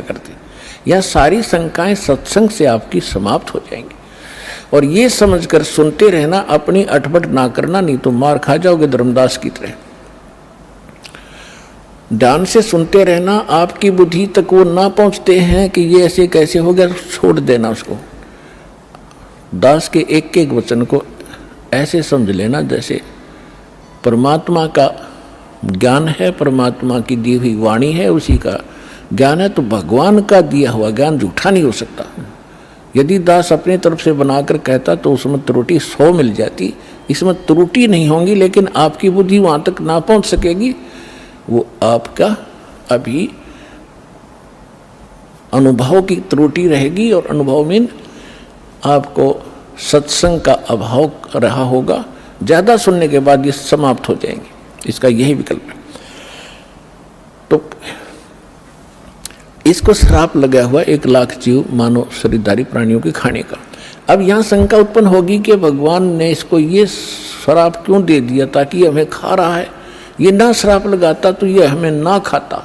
करते। यह सारी शंकाएं सत्संग से आपकी समाप्त हो जाएंगी। और ये समझकर सुनते रहना, अपनी अटपट ना करना, नहीं तो मार खा जाओगे धर्मदास की तरह। ध्यान से सुनते रहना, आपकी बुद्धि तक वो ना पहुंचते हैं कि ये ऐसे कैसे हो गया, छोड़ देना उसको। दास के एक एक वचन को ऐसे समझ लेना जैसे परमात्मा का ज्ञान है, परमात्मा की दी हुई वाणी है, उसी का ज्ञान है। तो भगवान का दिया हुआ ज्ञान झूठा नहीं हो सकता। यदि दास अपनी तरफ से बनाकर कहता तो उसमें त्रुटि 100 मिल जाती। इसमें त्रुटि नहीं होंगी, लेकिन आपकी बुद्धि वहाँ तक ना पहुँच सकेगी। वो आपका अभी अनुभव की त्रुटि रहेगी, और अनुभव में आपको सत्संग का अभाव रहा होगा। ज़्यादा सुनने के बाद ये समाप्त हो जाएंगे, इसका यही विकल्प है। तो इसको श्राप लगा हुआ 1 लाख जीव मानव शरीरधारी प्राणियों के खाने का। अब यहाँ शंका उत्पन्न होगी कि भगवान ने इसको ये श्राप क्यों दे दिया, ताकि हमें खा रहा है। ये ना श्राप लगाता तो ये हमें ना खाता।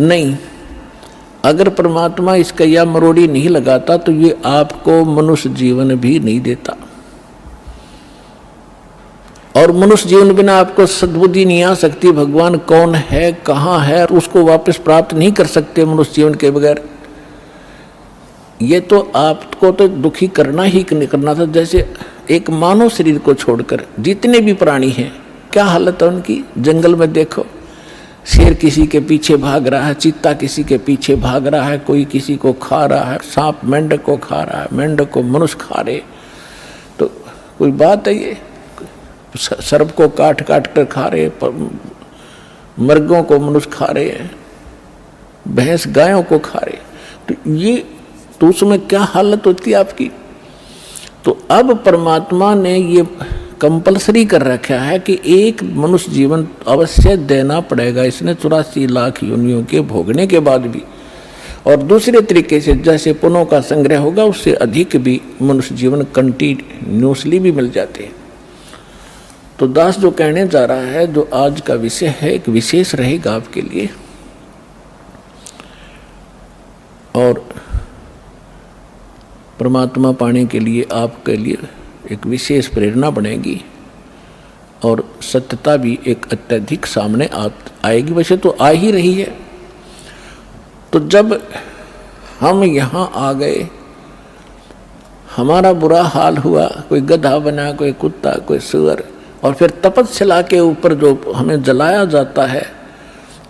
नहीं, अगर परमात्मा इसका या मरोड़ी नहीं लगाता तो ये आपको मनुष्य जीवन भी नहीं देता। और मनुष्य जीवन बिना आपको सद्बुद्धि नहीं आ सकती। भगवान कौन है, कहाँ है, उसको वापस प्राप्त नहीं कर सकते मनुष्य जीवन के बगैर। ये तो आपको तो दुखी करना ही करना था। जैसे एक मानव शरीर को छोड़कर जितने भी प्राणी हैं, क्या हालत है उनकी। जंगल में देखो, शेर किसी के पीछे भाग रहा है, चीता किसी के पीछे भाग रहा है, कोई किसी को खा रहा है, सांप मेंढक को खा रहा है, मेंढक को मनुष्य खा रहे। तो कोई बात है ये। सर्प को काट काट कर खा रहे, मर्गों को मनुष्य खा रहे हैं, भैंस गायों को खा रहे। तो ये तो उसमें क्या हालत होती है आपकी। तो अब परमात्मा ने ये कंपलसरी कर रखा है कि एक मनुष्य जीवन अवश्य देना पड़ेगा। इसने 84 लाख योनियों के भोगने के बाद भी। और दूसरे तरीके से जैसे पुण्यों का संग्रह होगा, उससे अधिक भी मनुष्य जीवन कंटिन्यूसली भी मिल जाते हैं। तो दास जो कहने जा रहा है, जो आज का विषय है, एक विशेष रहेगा आपके लिए। और परमात्मा पाने के लिए आपके लिए एक विशेष प्रेरणा बनेगी, और सत्यता भी एक अत्यधिक सामने आएगी। वैसे तो आ ही रही है। तो जब हम यहाँ आ गए, हमारा बुरा हाल हुआ, कोई गधा बना, कोई कुत्ता, कोई सुअर, और फिर तपस्या के ऊपर जो हमें जलाया जाता है,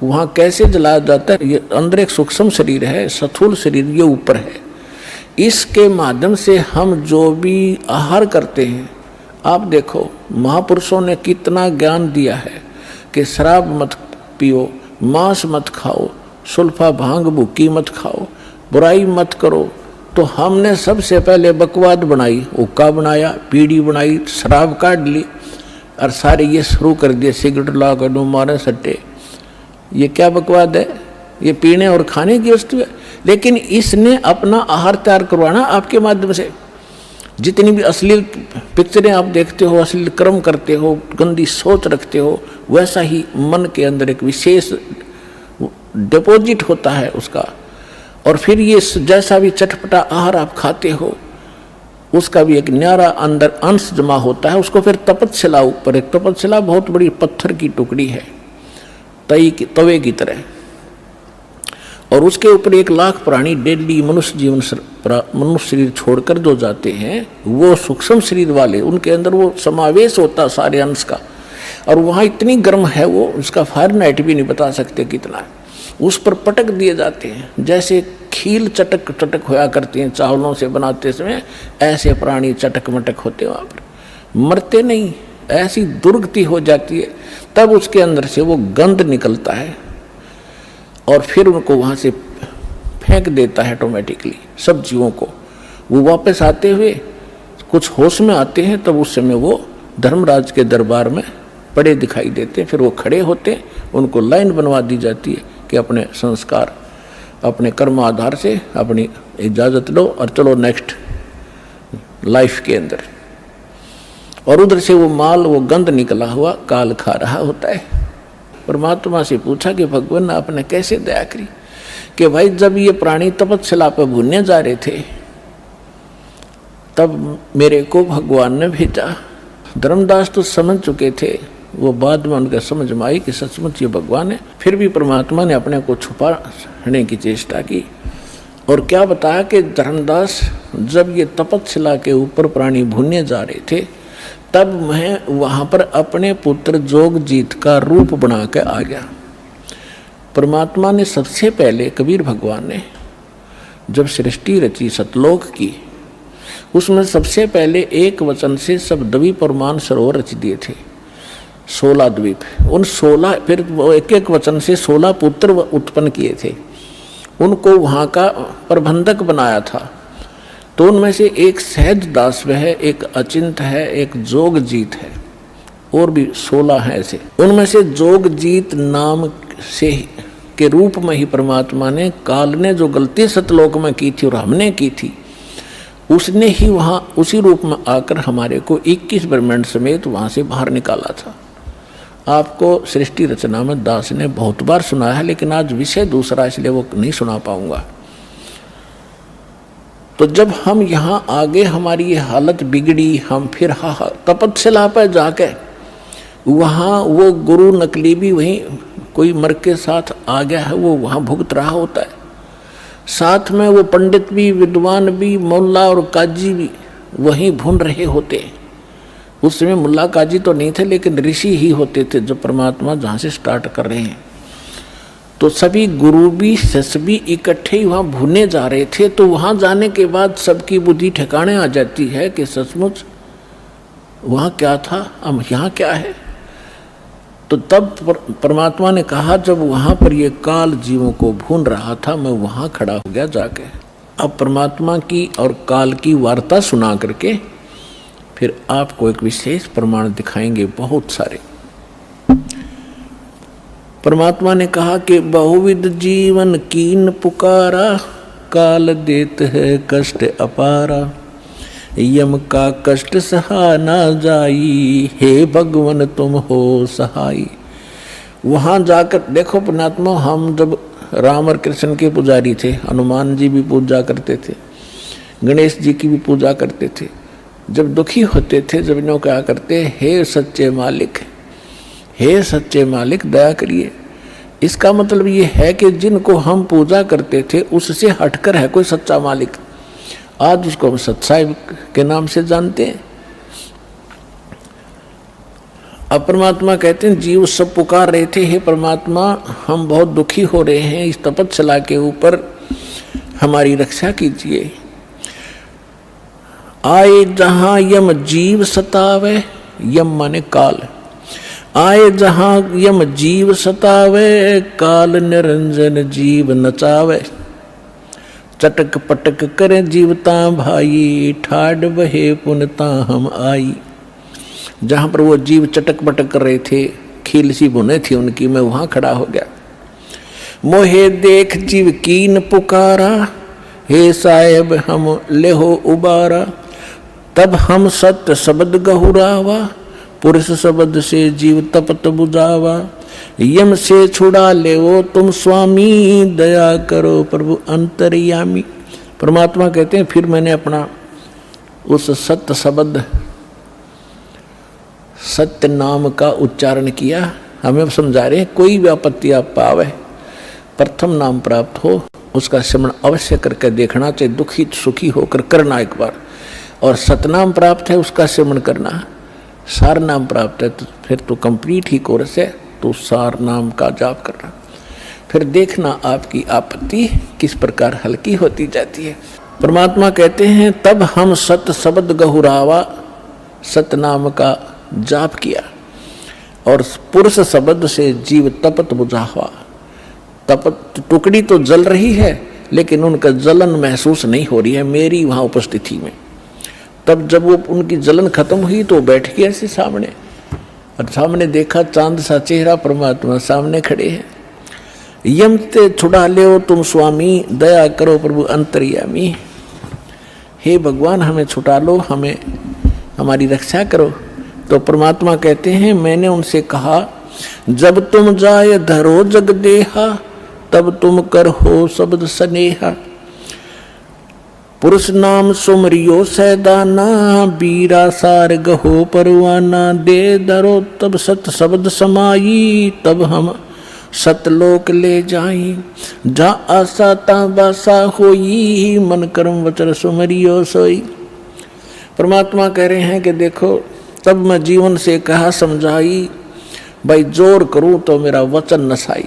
वहाँ कैसे जलाया जाता है। ये अंदर एक सूक्ष्म शरीर है, स्थूल शरीर ये ऊपर है। इसके माध्यम से हम जो भी आहार करते हैं, आप देखो महापुरुषों ने कितना ज्ञान दिया है कि शराब मत पियो, मांस मत खाओ, सुल्फा भांग भूकी मत खाओ, बुराई मत करो। तो हमने सबसे पहले बकवाद बनाई, हुक्का बनाया, बीड़ी बनाई, शराब काट ली, और सारे ये शुरू कर दिए सिगरेट ला कर दो मारे सट्टे। ये क्या बकवाद है, ये पीने और खाने की वस्तु है। लेकिन इसने अपना आहार तैयार करवाना आपके माध्यम से। जितनी भी अश्लील पिक्चरें आप देखते हो, अश्लील कर्म करते हो, गंदी सोच रखते हो, वैसा ही मन के अंदर एक विशेष डिपॉजिट होता है उसका। और फिर ये जैसा भी चटपटा आहार आप खाते हो, उसका भी एक न्यारा अंदर अंश जमा होता है। उसको फिर तपस्या ऊपर, एक तपस्या बहुत बड़ी पत्थर की टुकड़ी है, तवे की तरह, और उसके ऊपर 1 लाख प्राणी डेली मनुष्य शरीर छोड़कर जो जाते हैं, वो सूक्ष्म शरीर वाले, उनके अंदर वो समावेश होता सारे अंश का। और वहाँ इतनी गर्म है वो, उसका फारेनहाइट भी नहीं बता सकते कितना है। उस पर पटक दिए जाते हैं, जैसे खील चटक चटक होया करती हैं चावलों से बनाते समय, ऐसे प्राणी चटक मटक होते वहाँ पर, मरते नहीं, ऐसी दुर्गति हो जाती है। तब उसके अंदर से वो गंध निकलता है, और फिर उनको वहाँ से फेंक देता है ऑटोमेटिकली सब जीवों को। वो वापस आते हुए कुछ होश में आते हैं, तब उस समय वो धर्मराज के दरबार में पड़े दिखाई देते हैं। फिर वो खड़े होते हैं, उनको लाइन बनवा दी जाती है कि अपने संस्कार, अपने कर्म आधार से अपनी इजाज़त लो और चलो नेक्स्ट लाइफ के अंदर। और उधर से वो माल, वो गंध निकला हुआ काल खा रहा होता है। परमात्मा से पूछा कि भगवान आपने कैसे दया करी, कि भाई जब ये प्राणी तपस्या पर भूनने जा रहे थे तब मेरे को भगवान ने भेजा। धर्मदास तो समझ चुके थे, वो बाद में उनका समझ में आई कि सचमुच ये भगवान है। फिर भी परमात्मा ने अपने को छुपाने की चेष्टा की और क्या बताया कि धर्मदास जब ये तपस्या के ऊपर प्राणी भूनने जा रहे थे तब मैं वहाँ पर अपने पुत्र जोगजीत का रूप बना के आ गया। परमात्मा ने सबसे पहले, कबीर भगवान ने जब सृष्टि रची सतलोक की, उसमें सबसे पहले एक वचन से सब द्वीप और मान सरोवर रच दिए थे, 16 द्वीप। उन 16 फिर वो एक एक वचन से 16 पुत्र उत्पन्न किए थे, उनको वहाँ का प्रबंधक बनाया था। तो उनमें से एक सहज दास है, एक अचिंत है, एक जोगजीत है, और भी 16 हैं ऐसे। उनमें से जोगजीत नाम से के रूप में ही परमात्मा ने, काल ने जो गलती सतलोक में की थी और हमने की थी, उसने ही वहाँ उसी रूप में आकर हमारे को 21 ब्रह्मांड समेत वहाँ से बाहर निकाला था। आपको सृष्टि रचना में दास ने बहुत बार सुना है, लेकिन आज विषय दूसरा इसलिए वो नहीं सुना पाऊंगा। तो जब हम यहाँ आगे हमारी ये हालत बिगड़ी, हम फिर तपस्या पर जाके वहाँ वो गुरु नकली भी वहीं कोई मर के साथ आ गया है, वो वहाँ भुगत रहा होता है। साथ में वो पंडित भी, विद्वान भी, मुल्ला और काजी भी वहीं भून रहे होते। उस समय मुल्ला काजी तो नहीं थे, लेकिन ऋषि ही होते थे जो परमात्मा जहाँ से स्टार्ट कर रहे हैं। तो सभी गुरु भी, शिष्य भी इकट्ठे ही वहाँ भूने जा रहे थे। तो वहाँ जाने के बाद सबकी बुद्धि ठिकाने आ जाती है कि सचमुच वहाँ क्या था, अब यहाँ क्या है। तो तब परमात्मा ने कहा, जब वहाँ पर ये काल जीवों को भून रहा था, मैं वहाँ खड़ा हो गया जाके। अब परमात्मा की और काल की वार्ता सुना करके फिर आपको एक विशेष प्रमाण दिखाएंगे, बहुत सारे। परमात्मा ने कहा कि बहुविध जीवन कीन पुकारा, काल देत है कष्ट अपारा, यम का कष्ट सहा ना जाई, हे भगवन तुम हो सहाई। वहाँ जाकर देखो परमात्मा, हम जब राम और कृष्ण के पुजारी थे, हनुमान जी भी पूजा करते थे, गणेश जी की भी पूजा करते थे। जब दुखी होते थे, जब इन्हों क्या करते, हे सच्चे मालिक, हे सच्चे मालिक दया करिए। इसका मतलब ये है कि जिनको हम पूजा करते थे उससे हटकर है कोई सच्चा मालिक। आज उसको हम सच्चाई के नाम से जानते हैं। अब परमात्मा कहते हैं, जीव सब पुकार रहे थे, हे परमात्मा हम बहुत दुखी हो रहे हैं, इस तपस्या के ऊपर हमारी रक्षा कीजिए। आए जहां यम जीव सतावे, यम माने काल, आए जहां यम जीव सतावे, काल निरंजन जीव नचावे, चटक पटक करे जीवता भाई, ठाड बहे पुनता हम आई। जहां पर वो जीव चटक पटक कर रहे थे, खील सी बुने थी उनकी, मैं वहां खड़ा हो गया। मोहे देख जीव कीन पुकारा, हे साहेब हम लेहो उबारा, तब हम सत्य शब्द गहुरावा, पुरुष शब्द से जीव तपत बुझावा, यम से छुड़ा ले वो तुम स्वामी, दया करो प्रभु अंतर्यामी। परमात्मा कहते हैं, फिर मैंने अपना उस सत्य शब्द, सत्य नाम का उच्चारण किया। हमें समझा रहे हैं, कोई भी आपत्ति आप पावे, प्रथम नाम प्राप्त हो उसका स्मरण अवश्य करके देखना चाहिए, दुखी सुखी होकर करना एक बार। और सतनाम प्राप्त है उसका स्मरण करना, सार नाम प्राप्त है तो फिर तो कंप्लीट ही कोर्स है, तो सार नाम का जाप करना। फिर देखना आपकी आपत्ति किस प्रकार हल्की होती जाती है। परमात्मा कहते हैं, तब हम सत शब्द गहुरावा, सतनाम का जाप किया, और पुरुष शब्द से जीव तपत बुझावा। तपत टुकड़ी तो जल रही है, लेकिन उनका जलन महसूस नहीं हो रही है मेरी वहाँ उपस्थिति में। तब जब वो उनकी जलन खत्म हुई तो बैठ गए ऐसे सामने, और सामने देखा चांद सा चेहरा, परमात्मा सामने खड़े हैं। यम ते छुड़ा ले तुम स्वामी, दया करो प्रभु अंतर्यामी। हे भगवान हमें छुटा लो, हमें हमारी रक्षा करो। तो परमात्मा कहते हैं, मैंने उनसे कहा, जब तुम जाए धरो जग देहा, तब तुम कर हो शब्द स्नेहा। पुरुष नाम सुमरियो सैदाना, बीरा सार गहो परवाना, दे धरो तब सत शब्द समाई, तब हम सतलोक ले जाई। जा आशा ता बासा होई, मन कर्म वचन सुमरियो सोई। परमात्मा कह रहे हैं कि देखो तब मैं जीवन से कहा समझाई, भाई जोर करूं तो मेरा वचन नसाई।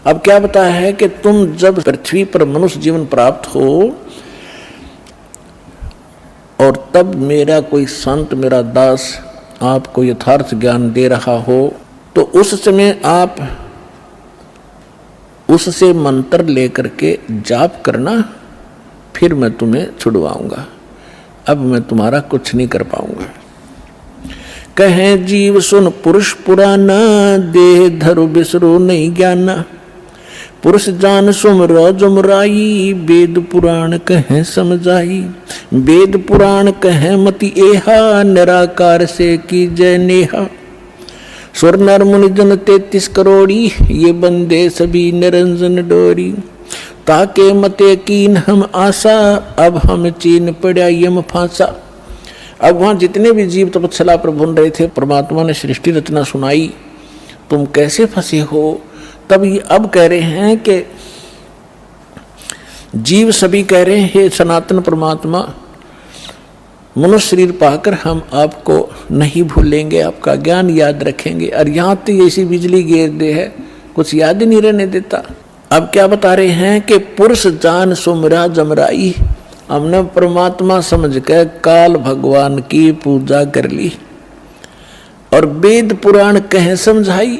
अब क्या बताया है कि तुम जब पृथ्वी पर मनुष्य जीवन प्राप्त हो और तब मेरा कोई संत, मेरा दास आपको यथार्थ ज्ञान दे रहा हो, तो उस समय आप उससे मंत्र लेकर के जाप करना, फिर मैं तुम्हें छुड़वाऊंगा। अब मैं तुम्हारा कुछ नहीं कर पाऊंगा। कहे जीव सुन पुरुष पुराना, देह धरु बिसरो नहीं ज्ञाना। पुरुष जान सुमरो जुमराई, वेद पुराण कहे समझाई। वेद पुराण कहे मति एहा, निराकार से की जय नेहा। सुर नर मुनि जन 33 करोड़ी, ये बंदे सभी निरंजन डोरी। ताके मते कीन हम आशा, अब हम चीन पड़ा यम फांसा। अब वहां जितने भी जीव तपस्या पर बन रहे थे, परमात्मा ने सृष्टि रचना सुनाई, तुम कैसे फंसे हो। तब ये अब कह रहे हैं कि जीव सभी कह रहे हैं, हे सनातन परमात्मा, मनुष्य शरीर पाकर हम आपको नहीं भूलेंगे, आपका ज्ञान याद रखेंगे। और यहाँ तो ऐसी बिजली गिर दे है, कुछ याद ही नहीं रहने देता। अब क्या बता रहे हैं कि पुरुष जान सुमरा जमराई, हमने परमात्मा समझ कर काल भगवान की पूजा कर ली। और वेद पुराण कहे समझाई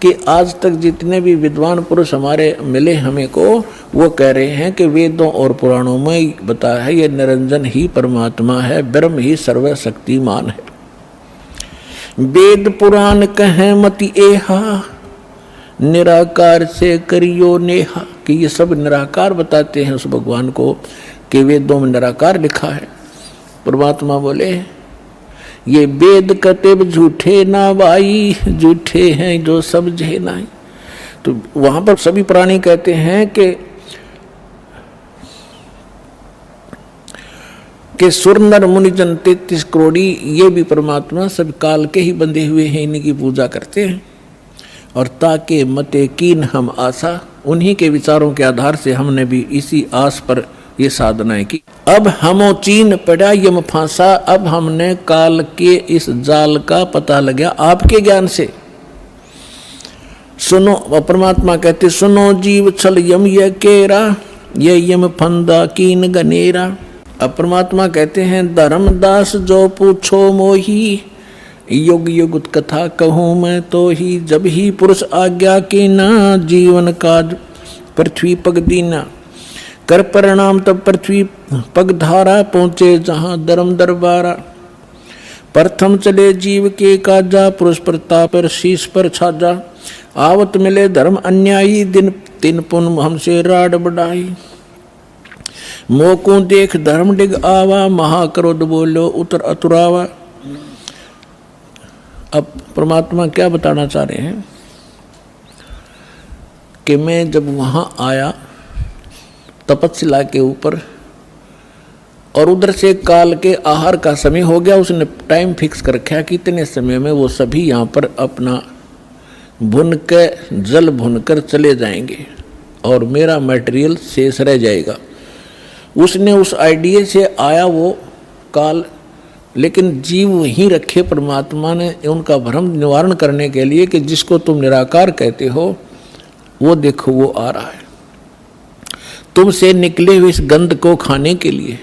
कि आज तक जितने भी विद्वान पुरुष हमारे मिले हमें को, वो कह रहे हैं कि वेदों और पुराणों में बताया है ये निरंजन ही परमात्मा है, ब्रह्म ही सर्वशक्तिमान है। वेद पुराण कहे मति एहा, निराकार से करियो नेहा। कि ये सब निराकार बताते हैं उस भगवान को, कि वेदों में निराकार लिखा है। परमात्मा बोले ये वेद कतेब झूठे ना भाई, झूठे हैं जो समझे नहीं। तो वहां पर सभी प्राणी कहते हैं कि सुर नर मुनि जन 33 करोड़ी, ये भी परमात्मा सब काल के ही बंधे हुए हैं, इन्हीं की पूजा करते हैं। और ताके मते कीन हम आशा, उन्हीं के विचारों के आधार से हमने भी इसी आस पर ये साधनाएं की। अब हमो चीन पड़ा यम फांसा, अब हमने काल के इस जाल का पता लगा आपके ज्ञान से। सुनो, परमात्मा कहते सुनो जीव छल यम ये केरा, ये यम फंदा कीन गनेरा। अब परमात्मा कहते हैं धर्मदास जो पूछो मोही, युग युग कथा कहूँ मैं तो ही। जब ही पुरुष आज्ञा की ना, जीवन काज पृथ्वी पग दीना। कर परिणाम तब पृथ्वी पग धारा, पहुँचे जहाँ धर्म दरबारा। प्रथम चले जीव के काजा, पुरुष प्रताप पर शीश पर छाजा। आवत मिले धर्म अन्यायी, दिन तीन पुन हमसे राड बढ़ाई। मोको देख धर्म डिग आवा, महाक्रोध बोलो उतर अतुरावा। अब परमात्मा क्या बताना चाह रहे हैं कि मैं जब वहाँ आया तपस्या के ऊपर, और उधर से काल के आहार का समय हो गया, उसने टाइम फिक्स कर रखा कि इतने समय में वो सभी यहाँ पर अपना भुन के जल भुनकर चले जाएंगे और मेरा मटेरियल शेष रह जाएगा। उसने उस आइडिया से आया वो काल, लेकिन जीव वहीं रखे परमात्मा ने उनका भ्रम निवारण करने के लिए कि जिसको तुम निराकार कहते हो वो देखो वो आ रहा है, तुमसे निकले हुए इस गंध को खाने के लिए।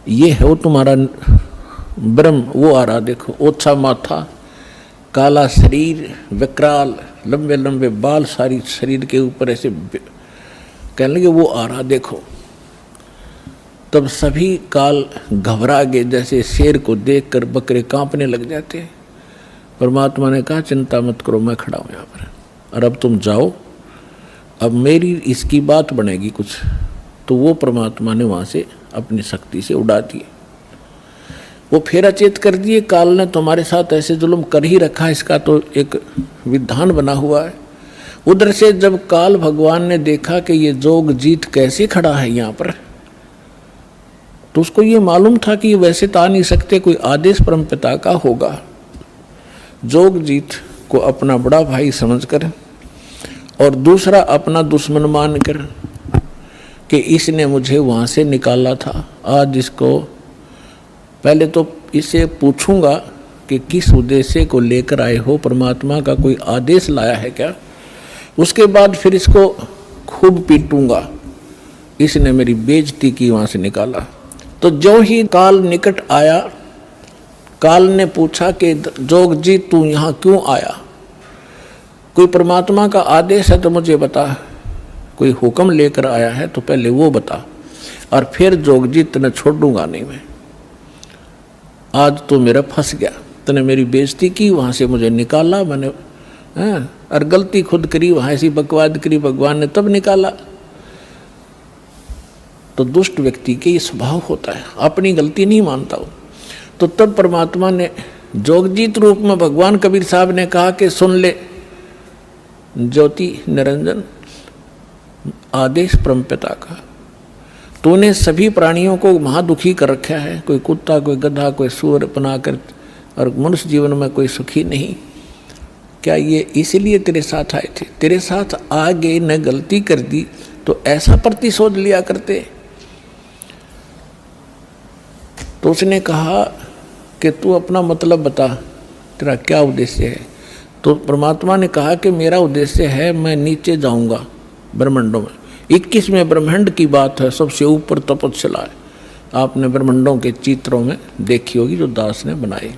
ये है वो तुम्हारा ब्रह्म, वो आ रहा देखो। ओछा माथा, काला शरीर, विकराल, लंबे लंबे बाल सारी शरीर के ऊपर ऐसे कहने लगे वो आ रहा देखो। तब सभी काल घबरा गए, जैसे शेर को देखकर बकरे कांपने लग जाते हैं। परमात्मा ने कहा चिंता मत करो, मैं खड़ा हूँ यहाँ पर, और अब तुम जाओ, अब मेरी इसकी बात बनेगी कुछ। तो वो परमात्मा ने वहाँ से अपनी शक्ति से उड़ा दिए, वो फिर अचेत कर दिए। काल ने तुम्हारे साथ ऐसे जुल्म कर ही रखा, इसका तो एक विधान बना हुआ है। उधर से जब काल भगवान ने देखा कि ये जोगजीत कैसे खड़ा है यहाँ पर, तो उसको ये मालूम था कि ये वैसे तो आ नहीं सकते, कोई आदेश परमपिता का होगा। जोगजीत को अपना बड़ा भाई समझकर और दूसरा अपना दुश्मन मानकर कि इसने मुझे वहाँ से निकाला था, आज इसको पहले तो इसे पूछूंगा कि किस उद्देश्य को लेकर आए हो, परमात्मा का कोई आदेश लाया है क्या, उसके बाद फिर इसको खूब पीटूंगा, इसने मेरी बेइज्जती की, वहाँ से निकाला। तो जो ही काल निकट आया, काल ने पूछा कि जोगजीत तू यहाँ क्यों आया, कोई परमात्मा का आदेश है तो मुझे बता, कोई हुक्म लेकर आया है तो पहले वो बता, और फिर जोगजीत तने छोड़ूंगा नहीं मैं, आज तो मेरा फंस गया, तने मेरी बेइज्जती की, वहाँ से मुझे निकाला मैंने, और गलती खुद करी, वहाँ ऐसी बकवाद करी, भगवान ने तब निकाला। तो दुष्ट व्यक्ति के ये स्वभाव होता है, अपनी गलती नहीं मानता हो। तो तब परमात्मा ने जोगजीत रूप में भगवान कबीर साहब ने कहा कि सुन ले ज्योति निरंजन, आदेश परमपिता का, तूने सभी प्राणियों को महादुखी कर रखा है, कोई कुत्ता, कोई गधा, कोई सूअर बनाकर, और मनुष्य जीवन में कोई सुखी नहीं। क्या ये इसलिए तेरे साथ आए थे? तेरे साथ आगे न गलती कर दी तो ऐसा प्रतिशोध लिया करते। तो उसने कहा कि तू अपना मतलब बता, तेरा क्या उद्देश्य है? तो परमात्मा ने कहा कि मेरा उद्देश्य है, मैं नीचे जाऊंगा ब्रह्मांडों में। 21वें ब्रह्मांड की बात है, सबसे ऊपर तपस्या है, आपने ब्रह्मांडों के चित्रों में देखी होगी जो दास ने बनाए।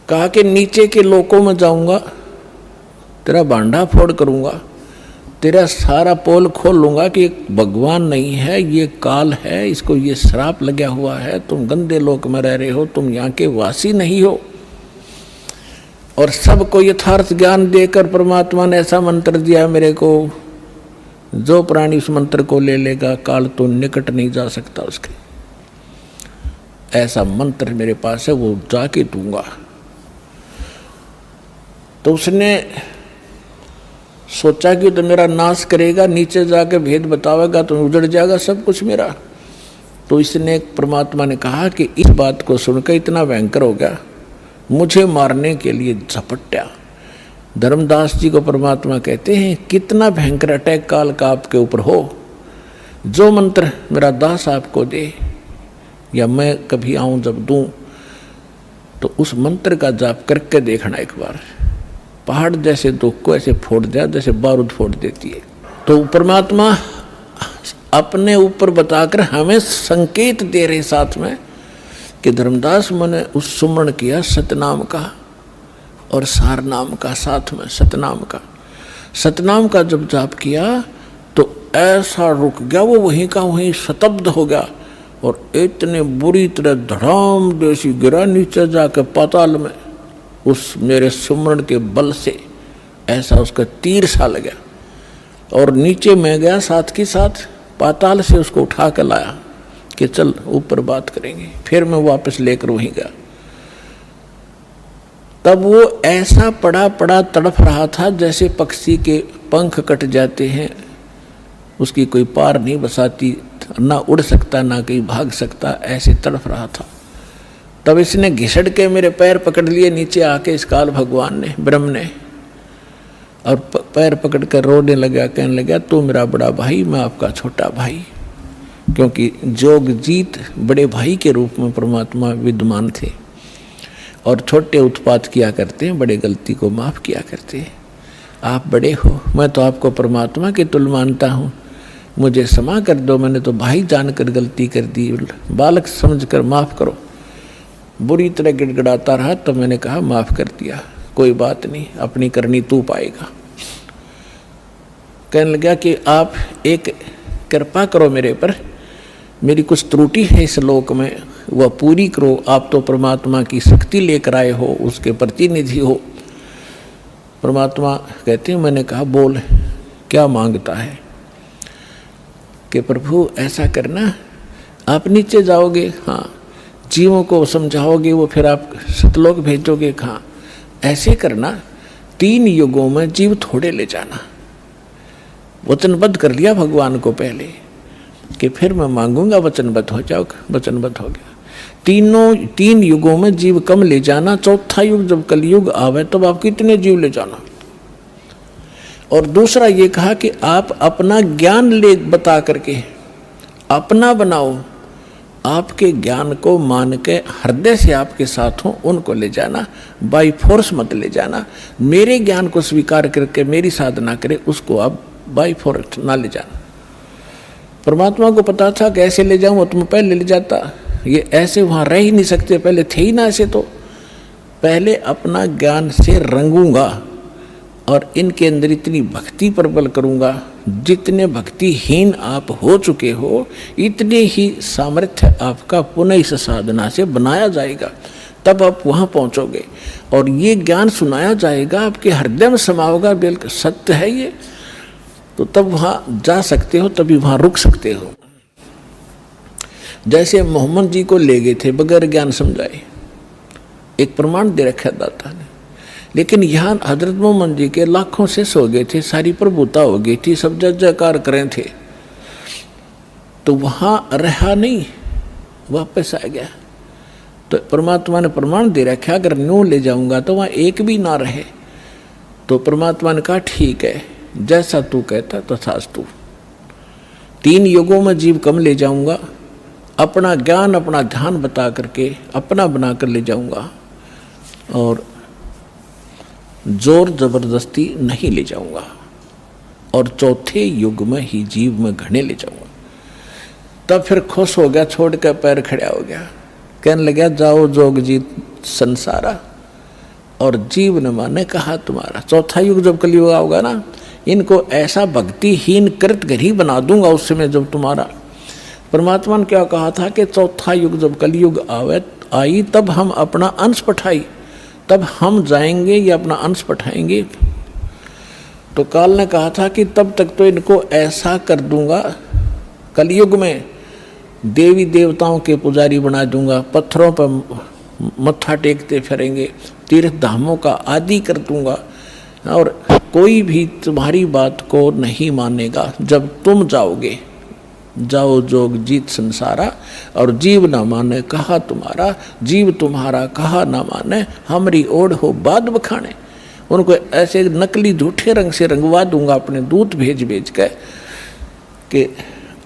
कहा कि नीचे के लोकों में जाऊंगा, तेरा भांडा फोड़ करूंगा, तेरा सारा पोल खोल लूंगा कि भगवान नहीं है, ये काल है, इसको ये श्राप लगा हुआ है, तुम गंदे लोक में रह रहे हो, तुम यहाँ के वासी नहीं हो। और सबको यथार्थ ज्ञान देकर परमात्मा ने ऐसा मंत्र दिया मेरे को, जो प्राणी उस मंत्र को ले लेगा काल तो निकट नहीं जा सकता उसके। ऐसा मंत्र मेरे पास है, वो जाके दूंगा। तो उसने सोचा कि तो मेरा नाश करेगा, नीचे जाके भेद बतावेगा तो उजड़ जाएगा सब कुछ मेरा। तो इसने परमात्मा ने कहा कि इस बात को सुनकर इतना भयंकर हो गया, मुझे मारने के लिए झपट्या। धर्मदास जी को परमात्मा कहते हैं कितना भयंकर अटैक काल का आपके ऊपर हो, जो मंत्र मेरा दास आपको दे या मैं कभी आऊं जब दूं, तो उस मंत्र का जाप करके देखना एक बार, पहाड़ जैसे दुख को ऐसे फोड़ दिया जैसे बारूद फोड़ देती है। तो परमात्मा अपने ऊपर बताकर हमें संकेत दे रहे साथ में कि धर्मदास मैंने उस सुमरण किया सतनाम का और सार नाम का, साथ में सतनाम का। सतनाम का जब जाप किया तो ऐसा रुक गया, वो वहीं का वहीं स्तब्ध हो गया और इतने बुरी तरह धड़ाम जैसी गिरा नीचे जाकर पाताल में, उस मेरे सुमरण के बल से ऐसा उसका तीर सा लगा और नीचे मैं गया, साथ के साथ पाताल से उसको उठा कर लाया कि चल ऊपर बात करेंगे। फिर मैं वापस लेकर वहीं गया, तब वो ऐसा पड़ा पड़ा तड़फ रहा था जैसे पक्षी के पंख कट जाते हैं, उसकी कोई पार नहीं बसाती, ना उड़ सकता ना कहीं भाग सकता, ऐसे तड़फ रहा था। तब इसने घिसड़ के मेरे पैर पकड़ लिए नीचे आके, इस काल भगवान ने, ब्रह्म ने, और पैर पकड़ कर रोने लगा, कहने लगा तू मेरा बड़ा भाई, मैं आपका छोटा भाई। क्योंकि जोगजीत बड़े भाई के रूप में परमात्मा विद्यमान थे और छोटे उत्पात किया करते हैं, बड़े गलती को माफ़ किया करते हैं। आप बड़े हो, मैं तो आपको परमात्मा के तुल्य मानता हूँ, मुझे क्षमा कर दो, मैंने तो भाई जानकर गलती कर दी, बालक समझकर माफ़ करो। बुरी तरह गिड़गिड़ाता रहा, तो मैंने कहा माफ़ कर दिया, कोई बात नहीं, अपनी करनी तू पाएगा। कहने लगा कि आप एक कृपा करो मेरे पर, मेरी कुछ त्रुटि है इस लोक में, वह पूरी करो। आप तो परमात्मा की शक्ति लेकर आए हो, उसके प्रतिनिधि हो। परमात्मा कहते हैं, मैंने कहा बोल क्या मांगता है? कि प्रभु ऐसा करना, आप नीचे जाओगे, हाँ, जीवों को समझाओगे, वो फिर आप सतलोक भेजोगे, हाँ, ऐसे करना 3 युगों में जीव थोड़े ले जाना। वचनबद्ध कर लिया भगवान को पहले कि फिर मैं मांगूंगा, वचनबद्ध हो जाओ, वचनबद्ध हो गया। 3 युगों में जीव कम ले जाना, चौथा युग जब कलयुग आवे तब आप कितने जीव ले जाना। और दूसरा ये कहा कि आप अपना ज्ञान ले बता करके अपना बनाओ, आपके ज्ञान को मान के हृदय से आपके साथ हो उनको ले जाना, बाई फोर्स मत ले जाना। मेरे ज्ञान को स्वीकार करके मेरी साधना करे उसको आप बाई फोर्स ना ले जाना। परमात्मा को पता था कि ऐसे ले जाऊं, वो तुम पहले ले जाता, ये ऐसे वहाँ रह ही नहीं सकते, पहले थे ही ना ऐसे। तो पहले अपना ज्ञान से रंगूंगा और इनके अंदर इतनी भक्ति प्रबल करूंगा, जितने भक्तिहीन आप हो चुके हो इतने ही सामर्थ्य आपका पुनः इस साधना से बनाया जाएगा, तब आप वहाँ पहुँचोगे। और ये ज्ञान सुनाया जाएगा, आपके हृदय में समाओगा, बिल्कुल सत्य है ये, तो तब वहाँ जा सकते हो, तभी वहाँ रुक सकते हो। जैसे मोहम्मद जी को ले गए थे बगैर ज्ञान समझाए, एक प्रमाण दे रखा दाता ने, लेकिन यहाँ हजरत मोहम्मद जी के लाखों से सो गए थे, सारी प्रभुता हो गई थी, सब जय जयकार करें थे, तो वहाँ रहा नहीं, वापस आ गया। तो परमात्मा ने प्रमाण दे रखा अगर न्यू ले जाऊंगा तो वहाँ एक भी ना रहे। तो परमात्मा ने कहा ठीक है, जैसा तू कहता तथास्तु। 3 युगों में जीव कम ले जाऊंगा, अपना ज्ञान अपना ध्यान बता करके अपना बना कर ले जाऊंगा, और जोर जबरदस्ती नहीं ले जाऊंगा, और चौथे युग में ही जीव में घने ले जाऊंगा। तब फिर खुश हो गया, छोड़ कर पैर खड़ा हो गया, कहने लगा जाओ जोग जीत संसारा, और जीव न माने कहा तुम्हारा। चौथा युग जब कलयुग होगा ना, इनको ऐसा भक्तिहीन कृत गरी बना दूंगा उस समय जब तुम्हारा। परमात्मा ने क्या कहा था कि चौथा युग जब कलयुग आई तब हम अपना अंश पठाई, तब हम जाएंगे या अपना अंश पठाएंगे। तो काल ने कहा था कि तब तक तो इनको ऐसा कर दूंगा, कलयुग में देवी देवताओं के पुजारी बना दूंगा, पत्थरों पर मत्था टेकते फिरेंगे, तीर्थ धामों का आदि कर दूंगा, और कोई भी तुम्हारी बात को नहीं मानेगा। जब तुम जाओगे, जाओ जोग जीत संसारा, और जीव न माने कहा तुम्हारा, जीव तुम्हारा कहा न माने, हमारी ओढ़ हो बाद बखाने। उनको ऐसे नकली झूठे रंग से रंगवा दूंगा अपने दूत भेज भेज के कि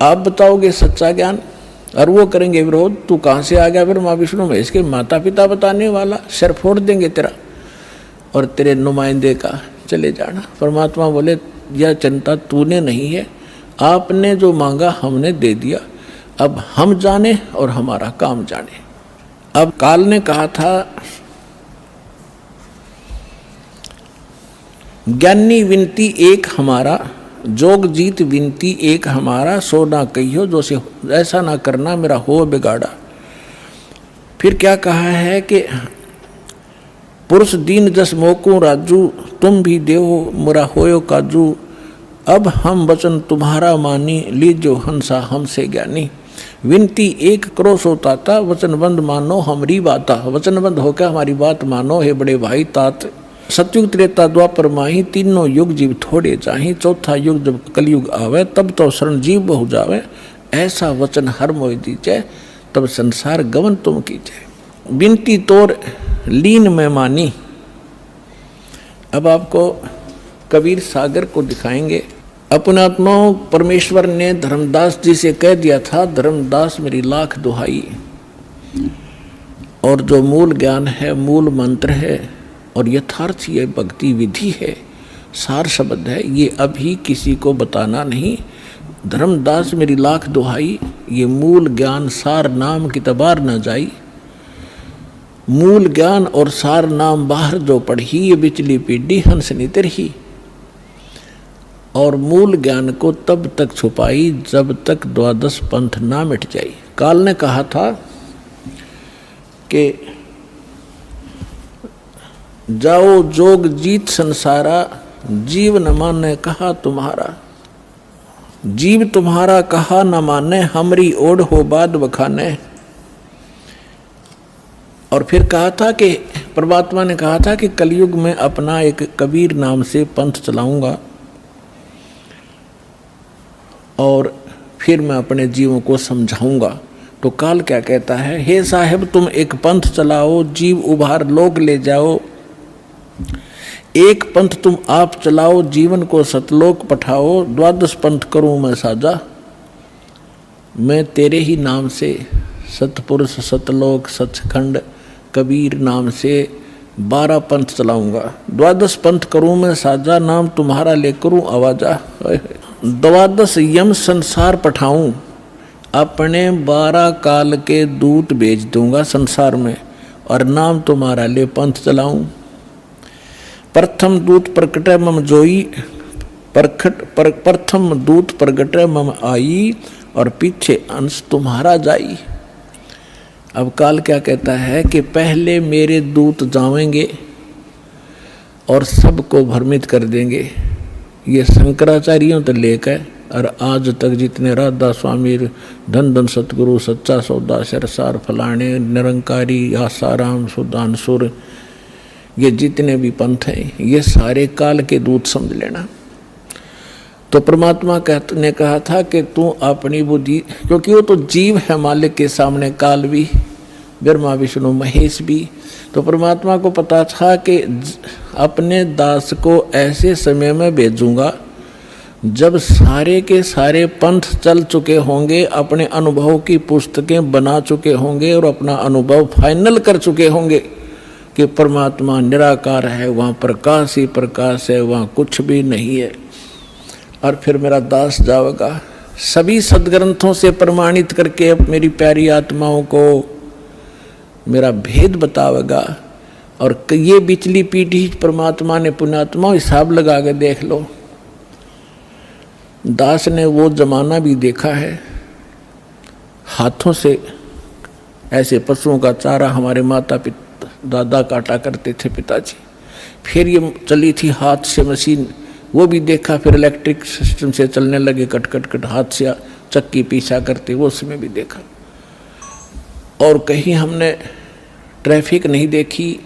आप बताओगे सच्चा ज्ञान, और वो करेंगे विरोध। तू कहाँ से आ गया फिर माँ विष्णु महेश के माता पिता बताने वाला, सिर फोड़ देंगे तेरा और तेरे नुमाइंदे का, चले जाना। परमात्मा बोले यह चिंता तूने नहीं है, आपने जो मांगा हमने दे दिया, अब हम जाने और हमारा काम जाने। अब काल ने कहा था ज्ञानी विनती एक हमारा, जोग जीत विनती एक हमारा, सो ना कहियो जो से ऐसा ना करना मेरा हो बिगाड़ा। फिर क्या कहा है कि पुरुष दीन जस मोकू राजू, तुम भी देहो मुरा होयो काजू, अब हम वचन तुम्हारा मानी, लीजो हंसा हमसे ज्ञानी। विनती एक करो सो ताता, वचनबंद मानो हमारी बाता। वचनबंद होकर हमारी बात मानो हे बड़े भाई तात। सतयुग त्रेता द्वापर माही, तीनों युग जीव थोड़े चाही, चौथा युग जब कलयुग आवे तब तो शरण जीव बहु जावे। ऐसा वचन हर मोह दीजे, तब संसार गमन तुम कीजिए। विनती तोर लीन में मानी। अब आपको कबीर सागर को दिखाएंगे। अपने आत्माओं परमेश्वर ने धर्मदास जी से कह दिया था, धर्मदास मेरी लाख दुहाई, और जो मूल ज्ञान है, मूल मंत्र है और यथार्थ ये भक्ति विधि है, सार शब्द है, ये अभी किसी को बताना नहीं। धर्मदास मेरी लाख दुहाई, ये मूल ज्ञान सार नाम की तबार न जाई। मूल ज्ञान और सार नाम बाहर जो पढ़ी, ये बिचली पीढ़ी हंस नितर ही। और मूल ज्ञान को तब तक छुपाई जब तक द्वादश पंथ ना मिट जाई। काल ने कहा था कि जाओ जोग जीत संसारा, जीव न माने कहा तुम्हारा। जीव तुम्हारा कहा न माने, हमरी ओढ़ हो बाद बखाने। और फिर कहा था कि परमात्मा ने कहा था कि कलयुग में अपना एक कबीर नाम से पंथ चलाऊंगा और फिर मैं अपने जीवों को समझाऊंगा। तो काल क्या कहता है, हे साहेब तुम एक पंथ चलाओ, जीव उभार लोक ले जाओ। एक पंथ तुम आप चलाओ, जीवन को सतलोक पठाओ। 12 पंथ करूं मैं साजा, मैं तेरे ही नाम से सतपुरुष सतलोक सचखंड कबीर नाम से 12 पंथ चलाऊंगा। 12 पंथ करूं मैं साजा, नाम तुम्हारा ले करूं आवाजा। 12 यम संसार पठाऊं, अपने 12 काल के दूत भेज दूंगा संसार में और नाम तुम्हारा ले पंथ चलाऊं। प्रथम दूत प्रकटे मम जोई, प्रथम दूत प्रकटे मम आई और पीछे अंश तुम्हारा जाई। अब काल क्या कहता है कि पहले मेरे दूत जावेंगे और सबको भ्रमित कर देंगे। ये शंकराचार्यों तो लेकर और आज तक जितने राधा स्वामी, धन धन सतगुरु, सच्चा सौदा, सरसार फलाने, निरंकारी, आसाराम, सुदानसुर, ये जितने भी पंथ हैं ये सारे काल के दूत समझ लेना। तो परमात्मा ने कहा था कि तू अपनी बुद्धि, क्योंकि वो तो जीव है मालिक के सामने, काल भी, ब्रह्मा विष्णु महेश भी। तो परमात्मा को पता था कि अपने दास को ऐसे समय में भेजूंगा जब सारे के सारे पंथ चल चुके होंगे, अपने अनुभव की पुस्तकें बना चुके होंगे और अपना अनुभव फाइनल कर चुके होंगे कि परमात्मा निराकार है, वहाँ प्रकाश ही प्रकाश है, वहाँ कुछ भी नहीं है। और फिर मेरा दास जाएगा सभी सदग्रंथों से प्रमाणित करके मेरी प्यारी आत्माओं को मेरा भेद बतावेगा। और ये बिचली पीढ़ी परमात्मा ने पुण्यात्मा हिसाब लगा के देख लो, दास ने वो जमाना भी देखा है, हाथों से ऐसे पशुओं का चारा हमारे माता पिता दादा काटा करते थे पिताजी। फिर ये चली थी हाथ से मशीन, वो भी देखा। फिर इलेक्ट्रिक सिस्टम से चलने लगे, कट कट कट हाथ से चक्की पीछा करते, वो उसमें भी देखा। और कहीं हमने ट्रैफिक नहीं देखी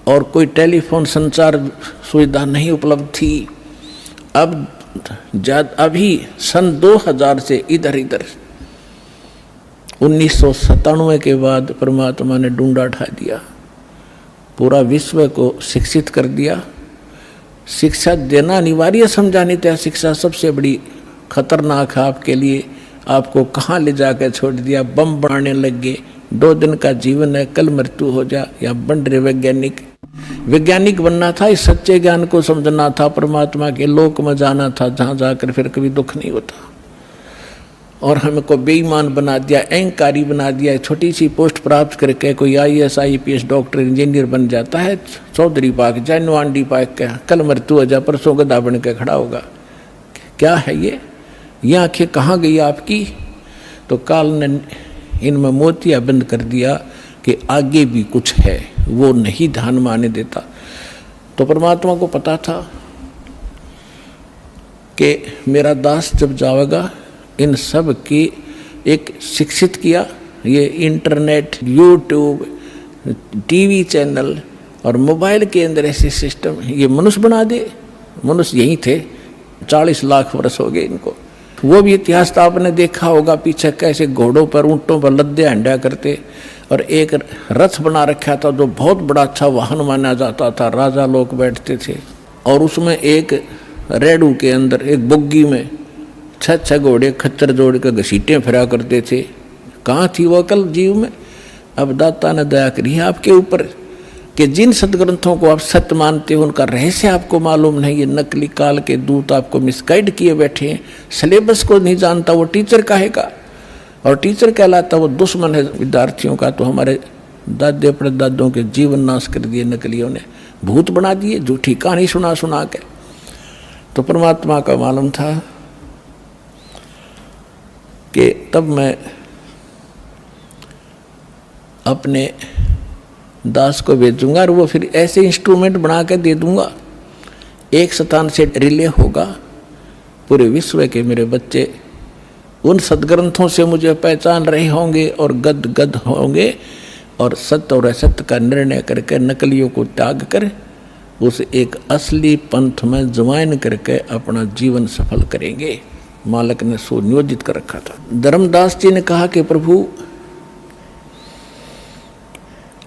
और कोई टेलीफोन संचार सुविधा नहीं उपलब्ध थी। अब अभी सन 2000 से इधर 1997 के बाद परमात्मा ने डूंडा उठा दिया, पूरा विश्व को शिक्षित कर दिया। शिक्षा देना अनिवार्य समझा, नहीं तो शिक्षा सबसे बड़ी खतरनाक है आपके लिए। आपको कहाँ ले जाकर छोड़ दिया, बम बनाने लग गए। 2 दिन का जीवन है, कल मृत्यु हो जा। या बन रहे वैज्ञानिक बनना था, इस सच्चे ज्ञान को समझना था, परमात्मा के लोक में जाना था जहाँ जाकर फिर कभी दुख नहीं होता। और हमको बेईमान बना दिया, अहंकारी बना दिया। छोटी सी पोस्ट प्राप्त करके कोई IAS IPS डॉक्टर इंजीनियर बन जाता है, चौधरी पाक जानो आंडी पाक का, कल मृत्यु हो जा, परसों गधा बन के खड़ा होगा। क्या है ये आंखें कहाँ गई आपकी? तो काल ने इनमें मोतिया बंद कर दिया कि आगे भी कुछ है, वो नहीं ध्यान में आने देता। तो परमात्मा को पता था कि मेरा दास जब जाएगा, इन सब की एक शिक्षित किया। ये इंटरनेट, यूट्यूब, टीवी चैनल और मोबाइल के अंदर ऐसे सिस्टम ये मनुष्य बना दे। मनुष्य यही थे, 40 लाख वर्ष हो गए इनको। वो भी इतिहास तो आपने देखा होगा, पीछे कैसे घोड़ों पर, ऊँटों पर लद्दे हंडा करते। और एक रथ बना रखा था जो बहुत बड़ा अच्छा वाहन माना जाता था, राजा लोग बैठते थे। और उसमें एक रेडू के अंदर एक बुग्गी में 6 घोड़े खच्चर जोड़ के घसीटे फिरा करते थे। कहाँ थी वो अकल जीव में? अब दाता ने दया करी है आपके ऊपर कि जिन सदग्रंथों को आप सत्य मानते हो उनका रहस्य आपको मालूम नहीं। ये नकली काल के दूत आपको मिसगाइड किए बैठे हैं। सिलेबस को नहीं जानता वो टीचर काहेगा, और टीचर कहलाता वो दुश्मन है विद्यार्थियों का। तो हमारे दादे परदादों के जीवन नाश कर दिए नकलियों ने, भूत बना दिए, झूठी कहानी सुना सुना के। तो परमात्मा का मालूम था कि तब मैं अपने दास को भेजूंगा और वो फिर ऐसे इंस्ट्रूमेंट बना के दे दूंगा, एक स्थान से रिले होगा पूरे विश्व के मेरे बच्चे उन सदग्रंथों से मुझे पहचान रहे होंगे और गद गद होंगे। और सत्य और असत्य का निर्णय करके नकलियों को त्याग कर उस एक असली पंथ में ज्वाइन करके अपना जीवन सफल करेंगे। मालक ने सुनियोजित कर रखा था। धर्मदास जी ने कहा कि प्रभु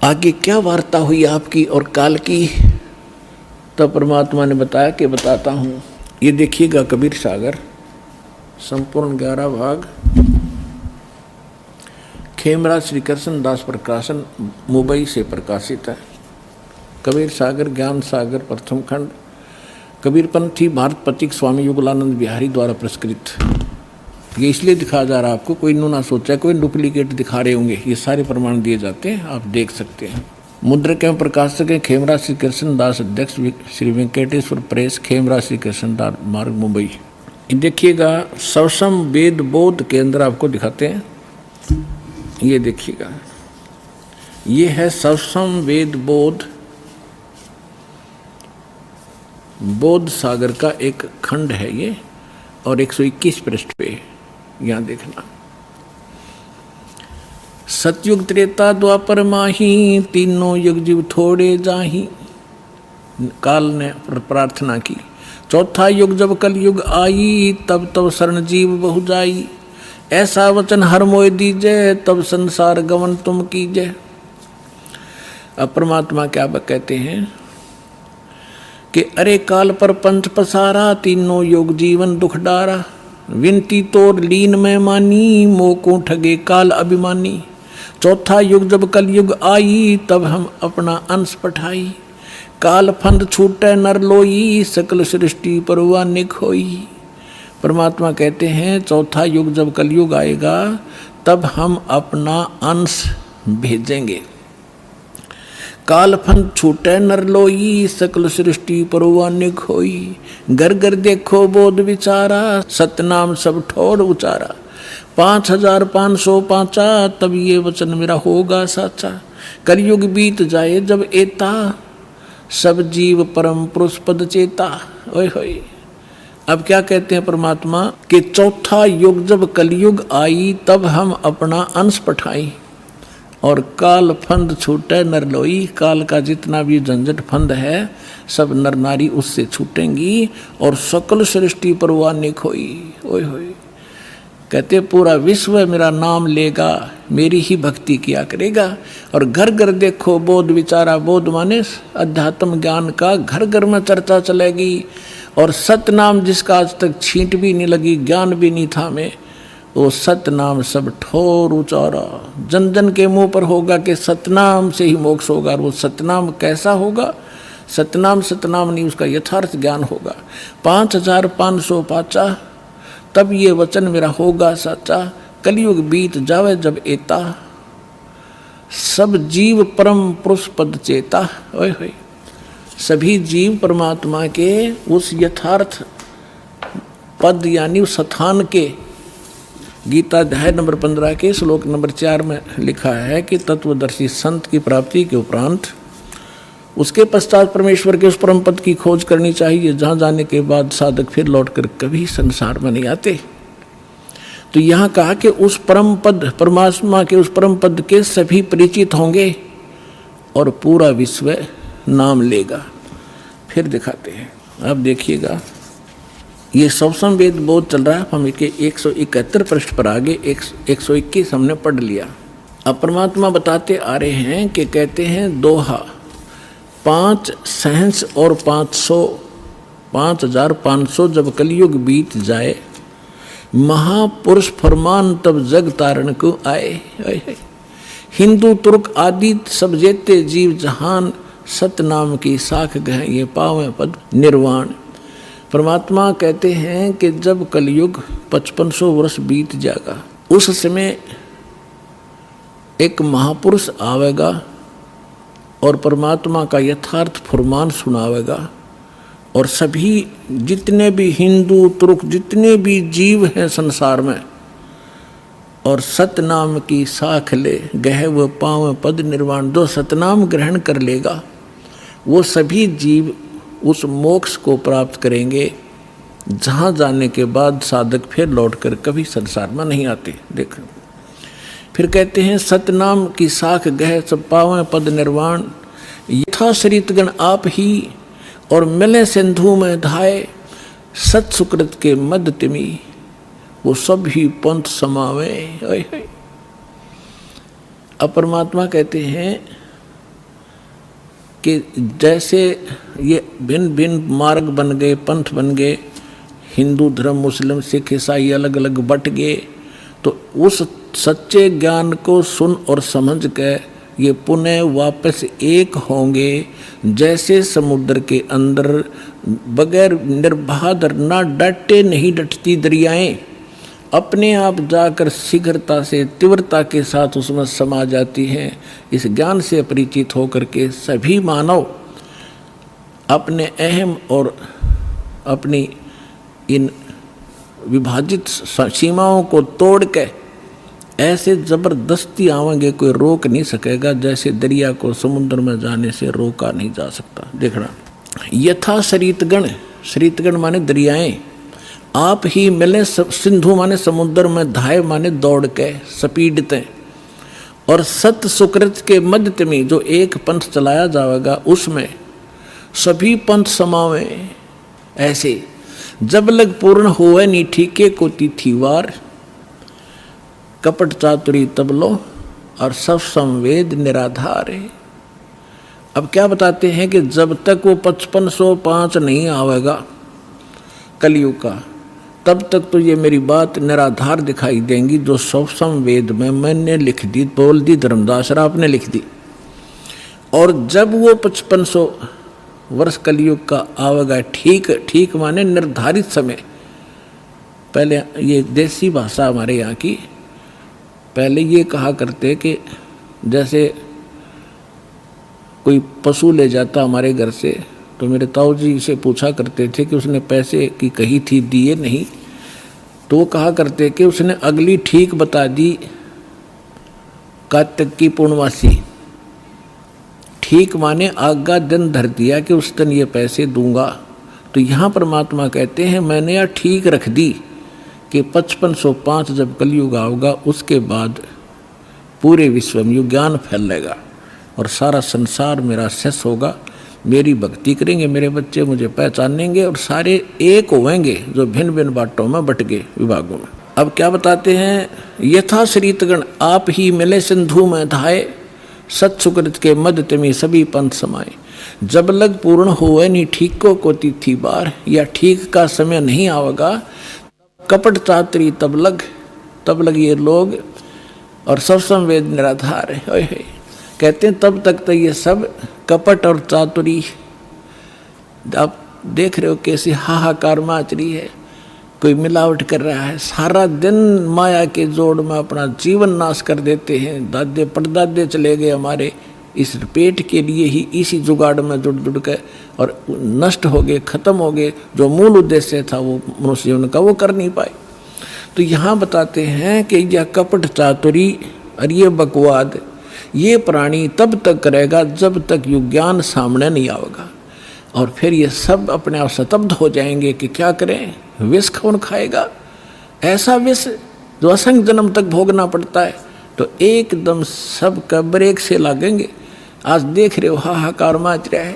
आगे क्या वार्ता हुई आपकी और काल की? तब परमात्मा ने बताया कि बताता हूँ। ये देखिएगा कबीर सागर संपूर्ण 11 भाग, खेमराज श्री कृष्ण दास प्रकाशन मुंबई से प्रकाशित है। कबीर सागर ज्ञान सागर प्रथम खंड, कबीरपंथी भारत पथिक स्वामी युगलानंद बिहारी द्वारा पुरस्कृत। ये इसलिए दिखाया जा रहा है आपको, कोई नो ना सोचा कोई डुप्लीकेट दिखा रहे होंगे। ये सारे प्रमाण दिए जाते हैं, आप देख सकते हैं। मुद्रक एवं प्रकाशक है खेमराज श्री कृष्ण दास, अध्यक्ष श्री वेंकटेश्वर प्रेस, खेमराज श्री कृष्ण दास मार्ग मुंबई। देखिएगा सवसम वेद बोध के अंदर आपको दिखाते हैं। ये देखिएगा, ये है सवसम वेद बोध, बोध सागर का एक खंड है ये, और 121 पृष्ठ पे यहाँ देखना। सतयुग त्रेता द्वापर माही, तीनों युग जीव थोड़े जाही। काल ने प्रार्थना की। चौथा युग जब कल युग आई, तब तब शरण जीव बहु जाई। ऐसा वचन हर मोय दीजय, तब संसार गमन तुम कीजय। अब परमात्मा क्या कहते हैं कि अरे काल पर पंथ पसारा, तीनों युग जीवन दुख डारा। विनती तोर लीन में मानी, मोको ठगे काल अभिमानी। चौथा युग जब कल युग आई, तब हम अपना अंश पठाई। काल फंद छूटे नर लोई, सकल सृष्टि परवानिक होई। परमात्मा कहते हैं चौथा युग जब कलयुग आएगा तब हम अपना अंश भेजेंगे। काल फंद छूटे नर लोई, सकल सृष्टि परवानिक होई। घर घर देखो बोध विचारा, सतनाम सब ठोड़ उचारा। 5505 तब ये वचन मेरा होगा साचा। कलयुग बीत जाए जब एता, सब जीव परम पुरुष पद चेता। ओए होए, अब क्या कहते हैं परमात्मा कि चौथा युग जब कलयुग आई, तब हम अपना अंश पठाई। और काल फंद छूटे नर लोई, काल का जितना भी झंझट फंद है सब नर नारी उससे छूटेंगी, और सकल सृष्टि परवानिक होई। ओए होए, कहते पूरा विश्व मेरा नाम लेगा, मेरी ही भक्ति किया करेगा। और घर घर देखो बोध विचारा, बोध माने अध्यात्म ज्ञान का घर घर में चर्चा चलेगी। और सतनाम जिसका आज तक छींट भी नहीं लगी, ज्ञान भी नहीं था में, वो सतनाम सब ठोर उचारा। जन जन के मुंह पर होगा कि सतनाम से ही मोक्ष होगा। और वो सतनाम कैसा होगा? सतनाम सतनाम नहीं, उसका यथार्थ ज्ञान होगा। 5505 तब ये वचन मेरा होगा सच्चा। कलयुग बीत जावे जब एता, सब जीव परम पुरुष पद चेता। ओए होए, सभी जीव परमात्मा के उस यथार्थ पद यानी उस स्थान के, गीता अध्याय नंबर 15 के श्लोक नंबर 4 में लिखा है कि तत्वदर्शी संत की प्राप्ति के उपरांत उसके पश्चात परमेश्वर के उस परम पद की खोज करनी चाहिए, जहाँ जाने के बाद साधक फिर लौटकर कभी संसार में नहीं आते। तो यहाँ कहा कि उस परम पद, परमात्मा के उस परम पद के सभी परिचित होंगे और पूरा विश्व नाम लेगा। फिर दिखाते हैं, अब देखिएगा ये सवसम वेद बोध चल रहा है। हम इसके 171 पृष्ठ पर आगे 121 हमने पढ़ लिया। अब परमात्मा बताते आ रहे हैं कि कहते हैं दोहा 5 सहंस और 5500 जब कलयुग बीत जाए, महापुरुष फरमान तब जग तारण को आए। हिंदू तुर्क आदि सब जेते जीव जहान, सतनाम की साख गह ये पावे पद निर्वाण। परमात्मा कहते हैं कि जब कलयुग 5500 वर्ष बीत जाएगा, उस समय एक महापुरुष आवेगा और परमात्मा का यथार्थ फरमान सुनावेगा। और सभी जितने भी हिंदू तुर्क जितने भी जीव हैं संसार में, और सतनाम की साख ले गह व पाँव पद निर्वाण, जो सतनाम ग्रहण कर लेगा वो सभी जीव उस मोक्ष को प्राप्त करेंगे, जहाँ जाने के बाद साधक फिर लौटकर कभी संसार में नहीं आते। देखो फिर कहते हैं सतनाम की साख गह सब पावें पद निर्वाण, यथा शरीतगण आप ही और मिले सिंधु में धाये, सत सुकृत के मद तिमी वो सब ही पंथ समावे। अब परमात्मा कहते हैं कि जैसे ये भिन्न भिन्न मार्ग बन गए, पंथ बन गए, हिंदू धर्म, मुस्लिम, सिख, ईसाई अलग अलग बट गए, तो उस सच्चे ज्ञान को सुन और समझ के ये पुनः वापस एक होंगे। जैसे समुद्र के अंदर बगैर निर्बाध ना डटे नहीं डटती दरियाएं, अपने आप जाकर शीघ्रता से तीव्रता के साथ उसमें समा जाती हैं। इस ज्ञान से परिचित होकर के सभी मानव अपने अहम और अपनी इन विभाजित सीमाओं को तोड़ के ऐसे जबरदस्ती आवेंगे, कोई रोक नहीं सकेगा, जैसे दरिया को समुद्र में जाने से रोका नहीं जा सकता। देखना, यथा शरीतगण, शरीतगण माने दरियाएं, आप ही मिले सिंधु माने समुद्र में, धाय माने दौड़ के स्पीडते, और सत सुकृत के मध्य में जो एक पंथ चलाया जाएगा उसमें सभी पंथ समावे। ऐसे जब लग पूर्ण होवे नी ठीके को तिथिवार, कपट चातुरी तबलो और सब संवेद निराधार है। अब क्या बताते हैं कि जब तक वो 5505 नहीं आवेगा कलयुग का, तब तक तो ये मेरी बात निराधार दिखाई देंगी, जो सब संवेद में मैंने लिख दी, बोल दी, धर्मदास राव ने लिख दी। और जब वो 5500 वर्ष कलयुग का आवेगा, ठीक ठीक माने निर्धारित समय। पहले ये देसी भाषा हमारे यहाँ की, पहले ये कहा करते कि जैसे कोई पशु ले जाता हमारे घर से, तो मेरे ताऊ जी से पूछा करते थे कि उसने पैसे की कही थी, दिए नहीं, तो वो कहा करते कि उसने अगली ठीक बता दी, कार्तिक की पूर्णवासी। ठीक माने आगा दिन धर दिया कि उस दिन ये पैसे दूंगा। तो यहाँ परमात्मा कहते हैं मैंने यह ठीक रख दी कि 5505 जब कलयुग आओगा, उसके बाद पूरे विश्व में युग ज्ञान फैलेगा और सारा संसार मेरा शेष होगा। मेरी भक्ति करेंगे मेरे बच्चे, मुझे पहचानेंगे और सारे एक होंगे जो भिन्न भिन्न बाटों में बट गए विभागों में। अब क्या बताते हैं, यथा शरीतगण आप ही मिले सिंधु में धाये, सत सुकृत के मध्य तिमी सभी पंथ समाये। जब लग पूर्ण होवे नी ठीको को तिथि बार, या ठीक का समय नहीं आवेगा, कपट चातुरी तब लग ये लोग और सब संवेद निराधार है। कहते हैं तब तक तो ये सब कपट और चातुरी, आप देख रहे हो कैसी हाहाकार मच रही है, कोई मिलावट कर रहा है, सारा दिन माया के जोड़ में अपना जीवन नाश कर देते हैं। दादे परदादे चले गए हमारे इस पेट के लिए ही, इसी जुगाड़ में जुड़ के, और नष्ट हो गए, खत्म हो गए। जो मूल उद्देश्य था वो मनुष्य जीवन का, वो कर नहीं पाए। तो यहाँ बताते हैं कि यह कपट चातुरी और ये बकवाद ये प्राणी तब तक करेगा जब तक युग ज्ञान सामने नहीं आएगा, और फिर ये सब अपने आप स्तब्ध हो जाएंगे कि क्या करें, विष कौन खाएगा, ऐसा विष जो असंख्य जन्म तक भोगना पड़ता है। तो एकदम सब का ब्रेक से लागेंगे। आज देख रहे हो हाहाकार मच रहा है,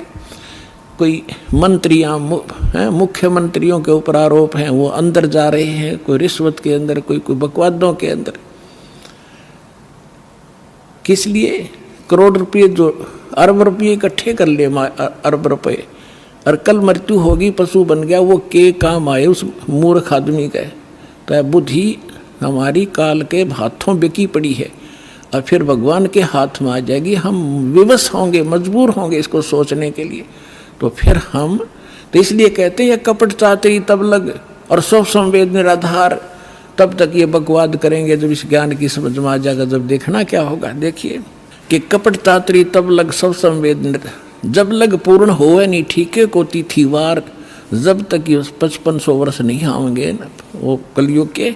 कोई मंत्रियां मुख्यमंत्रियों के ऊपर आरोप हैं, वो अंदर जा रहे हैं, कोई रिश्वत के अंदर, कोई बकवादों के अंदर। किस लिए? करोड़ रुपये, जो अरब रुपये इकट्ठे कर ले, अरब रुपये, और कल मृत्यु होगी, पशु बन गया, वो के काम आए उस मूर्ख आदमी का। तो बुद्धि हमारी काल के हाथों बिकी पड़ी है, और फिर भगवान के हाथ में आ जाएगी। हम विवश होंगे, मजबूर होंगे इसको सोचने के लिए। तो फिर हम, तो इसलिए कहते हैं कपट चातुरी तब लग और सब संवेद निराधार, तब तक ये बकवाद करेंगे जब इस ज्ञान की समझ में आ जाएगा। जब देखना क्या होगा, देखिए कि कपट चातुरी तब लग सब संवेद, जब लग पूर्ण होवे नहीं ठीके को तिथिवार, जब तक ये 5500 वर्ष नहीं आएंगे ना वो कलयुग के,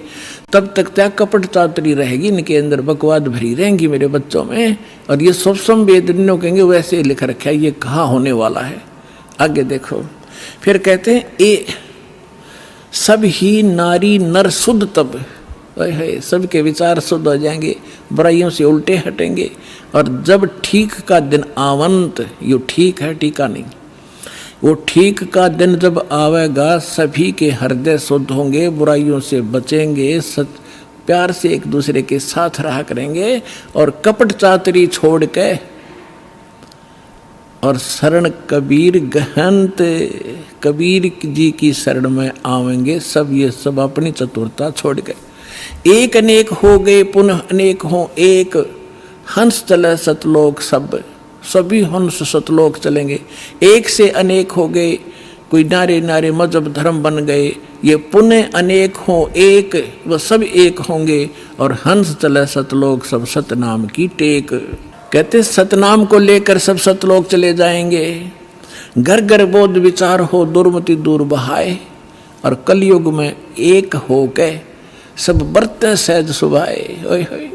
तब तक त्या कपट चातुरी रहेगी, इनके अंदर बकवाद भरी रहेंगी मेरे बच्चों में। और ये सब संवेद कहेंगे वैसे लिख रखा है, ये कहाँ होने वाला है। आगे देखो, फिर कहते हैं ए सब ही नारी नर शुद्ध तब, है, सबके विचार शुद्ध हो जाएंगे, बुराइयों से उल्टे हटेंगे। और जब ठीक का दिन आवंत, ये ठीक है टीका नहीं, वो ठीक का दिन जब आवेगा सभी के हृदय शुद्ध होंगे, बुराइयों से बचेंगे, प्यार से एक दूसरे के साथ रहा करेंगे और कपट चातरी छोड़ के और शरण कबीर गहंत, कबीर जी की शरण में आवेंगे सब। ये सब अपनी चतुरता छोड़ गए। एक अनेक हो गए पुनः अनेक हो एक, हंस चले सतलोक सब, सभी हंस सतलोक चलेंगे। एक से अनेक हो गए, कोई नारे नारे मजहब धर्म बन गए, ये पुनः अनेक हो एक, वह सब एक होंगे और हंस चले सतलोक सब सतनाम की टेक। कहते सतनाम को लेकर सब सतलोक चले जाएंगे। घर घर बोध विचार हो दुर्मति दूर बहाए, और कलयुग में एक हो के सब बरते सहज सुभाए। ओए होए,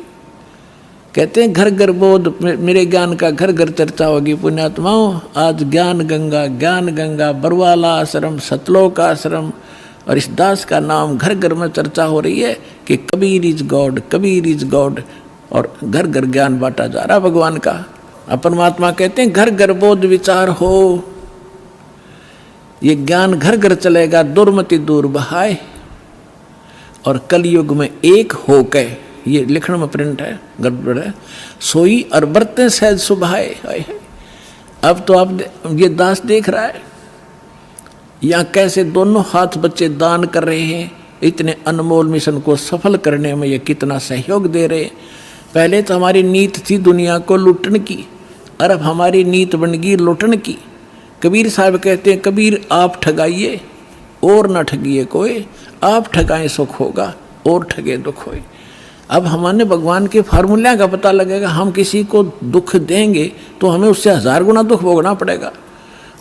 कहते हैं घर घर बोध, मेरे ज्ञान का घर घर चर्चा होगी पुण्यात्माओं। आज ज्ञान गंगा बरवाला आश्रम, सतलोक आश्रम और इस दास का नाम घर घर में चर्चा हो रही है कि Kabir is God, Kabir is God. और घर घर ज्ञान बांटा जा रहा भगवान का। परमात्मा कहते हैं घर घर बोध विचार हो, ये ज्ञान घर घर चलेगा, दुर्मति दूर बहाए और कलयुग में एक हो के, ये लिखने में प्रिंट है, गड़बड़ है, सोई और बरते सहज सुभाए। अब तो आप ये दास देख रहा है यहाँ कैसे दोनों हाथ बच्चे दान कर रहे हैं, इतने अनमोल मिशन को सफल करने में ये कितना सहयोग दे रहे हैं। पहले तो हमारी नीत थी दुनिया को लूटने की, और अब हमारी नीत बन गई लूटने की। कबीर साहब कहते हैं कबीर आप ठगाइए और न ठगिए कोई, आप ठगाएं सुख होगा और ठगे दुख होए। अब हमारे भगवान के फार्मूला का पता लगेगा। हम किसी को दुख देंगे तो हमें उससे 1000 गुना दुख भोगना पड़ेगा।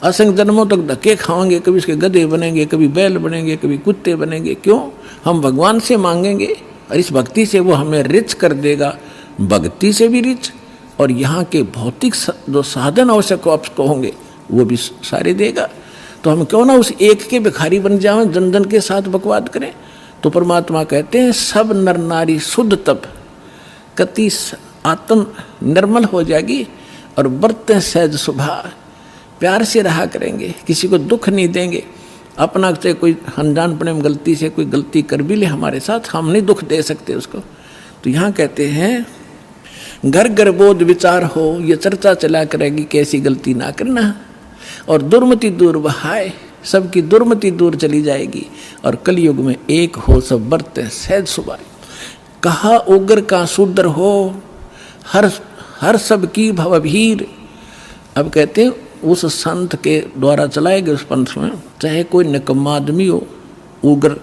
असंख्य जन्मों तक धक्के खाएंगे, कभी उसके गधे बनेंगे, कभी बैल बनेंगे, कभी कुत्ते बनेंगे। क्यों? हम भगवान से मांगेंगे और इस भक्ति से वो हमें रिच कर देगा, भक्ति से भी रिच, और यहाँ के भौतिक जो साधन आवश्यक आपको होंगे वो भी सारे देगा। तो हम क्यों ना उस एक के भिखारी बन जाएं, जन जन के साथ बकवाद करें। तो परमात्मा कहते हैं सब नर नारी शुद्ध तब कति आत्म निर्मल हो जाएगी और बरते सहज सुभा, प्यार से रहा करेंगे, किसी को दुख नहीं देंगे। अपना से कोई अनजानपने में गलती से कोई गलती कर भी ले हमारे साथ, हम नहीं दुख दे सकते उसको। तो यहाँ कहते हैं घर घर बोध विचार हो, ये चर्चा चला करेगी कैसी गलती ना करना, और दुर्मति दूर बहाए, सबकी दुर्मति दूर चली जाएगी और कलयुग में एक हो सब बरते सहज सुभाए। कहा उग्र का शूद्र हो, हर सब की भवभीर। अब कहते हैं उस संत के द्वारा चलाए गए उस पंथ में चाहे कोई निकम्मा आदमी हो उग्र,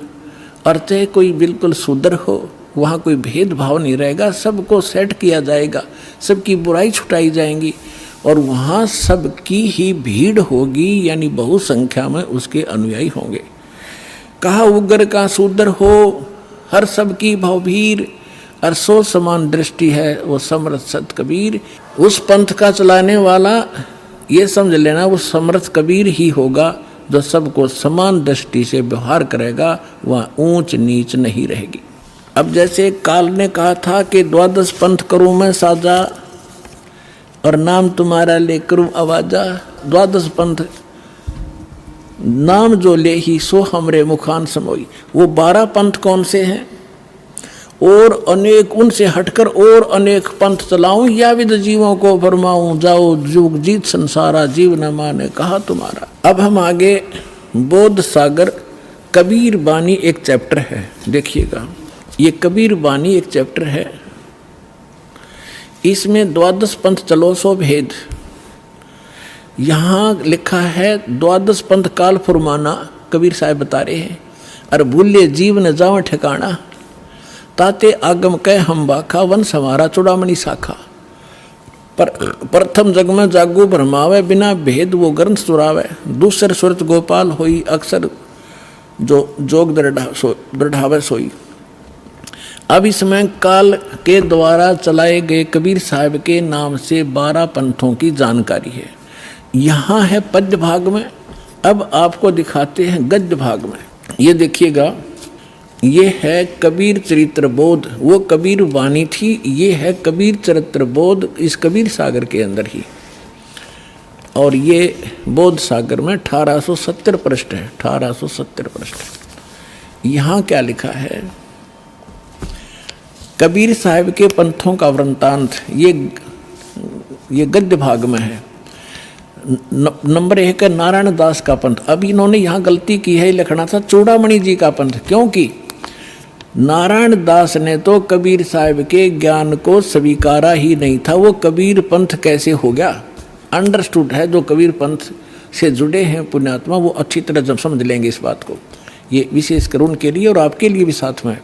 और चाहे कोई बिल्कुल शूद्र हो, वहाँ कोई भेदभाव नहीं रहेगा, सबको सेट किया जाएगा, सबकी बुराई छुटाई जाएंगी और वहाँ सबकी ही भीड़ होगी, यानी बहु संख्या में उसके अनुयायी होंगे। कहा उग्र का शूद्र हो, हर सबकी भवभीर, और सो समान दृष्टि है वो समर्थ सत कबीर। उस पंथ का चलाने वाला ये समझ लेना वो समर्थ कबीर ही होगा जो सबको समान दृष्टि से व्यवहार करेगा, वहाँ ऊंच नीच नहीं रहेगी। अब जैसे काल ने कहा था कि 12 पंथ करूँ मैं साजा और नाम तुम्हारा ले करूँ आवाजा। 12 पंथ नाम जो ले ही सो हमरे मुखान समोई। वो 12 पंथ कौन से हैं? और अनेक उनसे हटकर और अनेक पंथ चलाऊं, या विद जीवों को फरमाऊं, जाओ जुग जीत संसारा, जीव न माने कहा तुम्हारा। अब हम आगे बोध सागर कबीर बानी एक चैप्टर है, देखिएगा ये कबीर बानी एक चैप्टर है, इसमें 12 पंथ चलो सो भेद। यहाँ लिखा है 12 पंथ काल फुरमाना, कबीर साहब बता रहे हैं, और भूले जीव न जाओ ठिकाना, ताते आगम कह हम बाखा, वन समारा चुड़ामणि शाखा। पर प्रथम जग में जागू भरमावे, बिना भेद वो ग्रंथ सुरावे, दूसर सुरत गोपाल होई, अक्सर जो जोग दृढ़ावे सोई। अब इसमें काल के द्वारा चलाए गए कबीर साहब के नाम से 12 पंथों की जानकारी है। यहाँ है पद्य भाग में, अब आपको दिखाते हैं गद्य भाग में। ये देखिएगा ये है कबीर चरित्र बोध, वो कबीर वाणी थी, ये है कबीर चरित्र बोध इस कबीर सागर के अंदर ही। और ये बोध सागर में 1870 पृष्ठ है, 1870 पृष्ठ। यहाँ क्या लिखा है, कबीर साहब के पंथों का वृंतांत, ये गद्य भाग में है। नंबर 1 है नारायण दास का पंथ। अब इन्होंने यहाँ गलती की है, लिखना था चूड़ामणि जी का पंथ, क्योंकि नारायण दास ने तो कबीर साहब के ज्ञान को स्वीकारा ही नहीं था। वो कबीर पंथ कैसे हो गया, अंडरस्टूड है। जो कबीर पंथ से जुड़े हैं पुण्यात्मा वो अच्छी तरह जब समझ लेंगे इस बात को, ये विशेष कर उनके लिए और आपके लिए भी साथ में।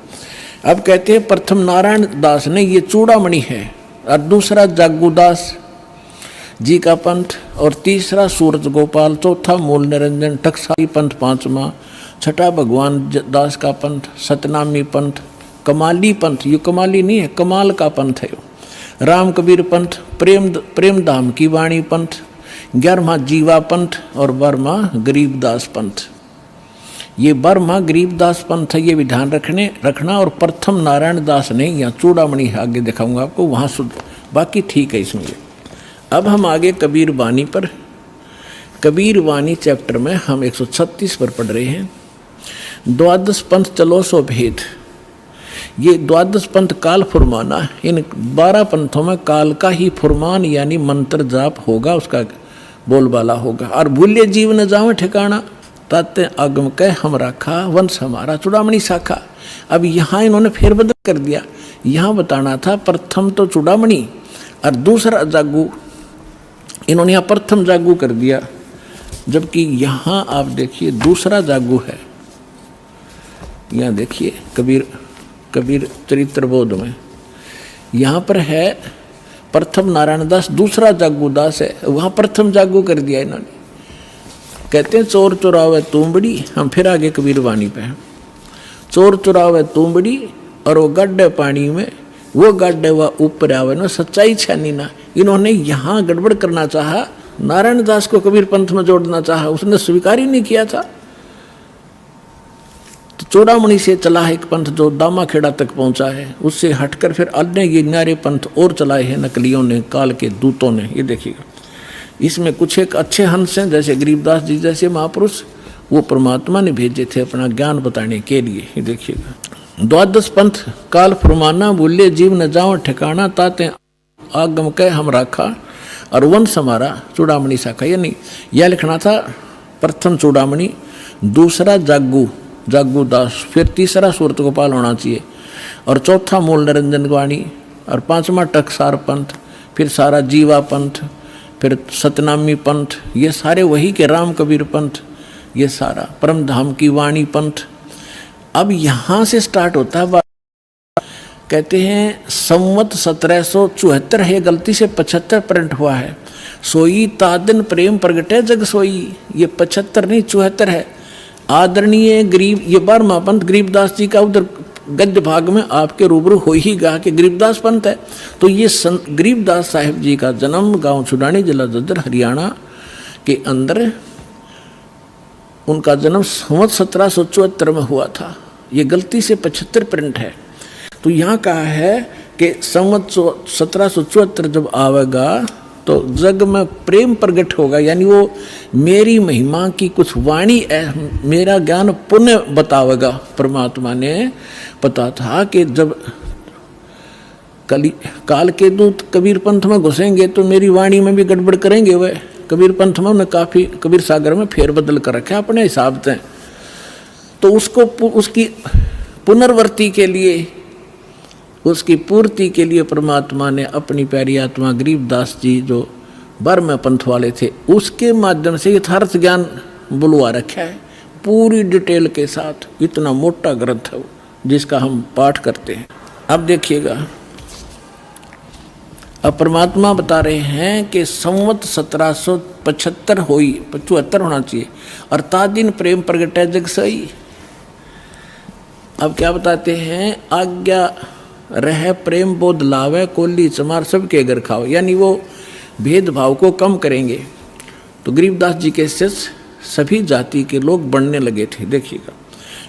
अब कहते हैं प्रथम नारायण दास ने, ये चूड़ामणि है, और दूसरा जागूदास जी का पंथ, और तीसरा सूरज गोपाल, चौथा मूल निरंजन टकसाली पंथ, पांचवा छठा भगवान दास का पंथ, सतनामी पंथ, कमाली पंथ, ये कमाली नहीं है, कमाल का पंथ है, राम कबीर पंथ, प्रेम धाम की वाणी पंथ, 11वां जीवा पंथ और 12वां गरीबदास पंथ। ये 12वां गरीबदास पंथ है, ये भी ध्यान रखना। और प्रथम नारायण दास ने, यहाँ चूड़ामणि आगे दिखाऊंगा आपको, वहाँ शुद्ध, बाकी ठीक है इसमें। अब हम आगे कबीर वाणी पर, कबीर वाणी चैप्टर में हम 136 पर पढ़ रहे हैं। द्वादश पंथ चलो सो भेद, ये द्वादश पंथ काल फुरमाना, इन 12 पंथों में काल का ही फुरमान यानी मंत्र जाप होगा, उसका बोलबाला होगा। और भूल्य जीव न जावे ठिकाना, ताते आगम कह हम राखा, वंश हमारा चूड़ामणि शाखा। अब यहाँ इन्होंने फेरबदल कर दिया, यहाँ बताना था प्रथम तो चूड़ामणि और दूसरा जागू, इन्होंने यहाँ प्रथम जागू कर दिया, जबकि यहाँ आप देखिए दूसरा जागू है। यहाँ देखिए कबीर चरित्र बोध में यहाँ पर है प्रथम नारायण दास, दूसरा जागू दास है, वहाँ प्रथम जागू कर दिया इन्होंने। कहते हैं चोर चुरावे तुमबड़ी, हम फिर आगे कबीर वाणी पे हैं। चोर चुरावे तुमबड़ी और वो गड्ढे पानी में, वो गड्ढे वह ऊपर आवे ना, सच्चाई छानी ना। इन्होंने यहाँ गड़बड़ करना चाहा, नारायण दास को कबीर पंथ में जोड़ना चाहा, उसने स्वीकार ही नहीं किया था। तो चूड़ामणि से चला है एक पंथ जो दामाखेड़ा तक पहुंचा है, उससे हटकर फिर अन्य ये न्यारे पंथ और चलाए हैं नकलियों ने, काल के दूतों ने। ये देखिएगा, इसमें कुछ एक अच्छे हंस हैं, जैसे गरीबदास जी जैसे महापुरुष, वो परमात्मा ने भेजे थे अपना ज्ञान बताने के लिए। ये देखिएगा, द्वादश पंथ काल फुरमाना, भूल्य जीव न जाओ ठिकाना, ताते आगम कह हम राखा, और वंश हमारा चूड़ामणि शाखा। यानी यह लिखना था प्रथम चूड़ामणि, दूसरा जागू दास, फिर तीसरा सूरत गोपाल होना चाहिए, और चौथा मूल निरंजन वाणी, और 5वां टकसार पंथ, फिर सारा जीवा पंथ, फिर सतनामी पंथ, ये सारे वही के राम कबीर पंथ, ये सारा परम धाम की वाणी पंथ। अब यहाँ से स्टार्ट होता है, कहते हैं संवत 1774 है, गलती से 75 प्रिंट हुआ है। सोई तादन प्रेम प्रगटे जग सोई, ये 75 नहीं 74 है। आदरणीय गरीब, ये 12वां पंथ गरीबदास जी का उधर गद्य भाग में आपके रूबरू हो ही गा कि गरीबदास पंथ है। तो ये गरीबदास साहिब जी का जन्म गांव छुड़ानी, जिला जज्जर, हरियाणा के अंदर उनका जन्म संवत 1774 में हुआ था। ये गलती से 75 प्रिंट है। तो यहाँ कहा है कि संवत 1774 जब आवेगा तो जग में प्रेम प्रकट होगा, यानी वो मेरी महिमा की कुछ वाणी, मेरा ज्ञान पुण्य बतावेगा। परमात्मा ने पता था कि जब काल के दूत कबीर पंथ में घुसेंगे तो मेरी वाणी में भी गड़बड़ करेंगे। वह कबीर पंथ में उन्हें काफ़ी कबीर सागर में फेरबदल कर रखा है अपने हिसाब से। तो उसको उसकी पुनर्वर्ती के लिए, उसकी पूर्ति के लिए परमात्मा ने अपनी प्यारी आत्मा गरीबदास जी जो 12वें पंथ वाले थे, उसके माध्यम से यथार्थ ज्ञान बुलवा रखा है पूरी डिटेल के साथ। इतना मोटा ग्रंथ है वो, जिसका हम पाठ करते हैं। अब देखिएगा, अब परमात्मा बता रहे हैं कि संवत 1775 हुई, 75 होना चाहिए, और तादिन प्रेम प्रगटे जग सई। अब क्या बताते हैं, आज्ञा रह प्रेम बोध लावे, कोली चमार सबके घर खाओ, यानी वो भेदभाव को कम करेंगे। तो गरीबदास जी के शिष्य सभी जाति के लोग बढ़ने लगे थे। देखिएगा,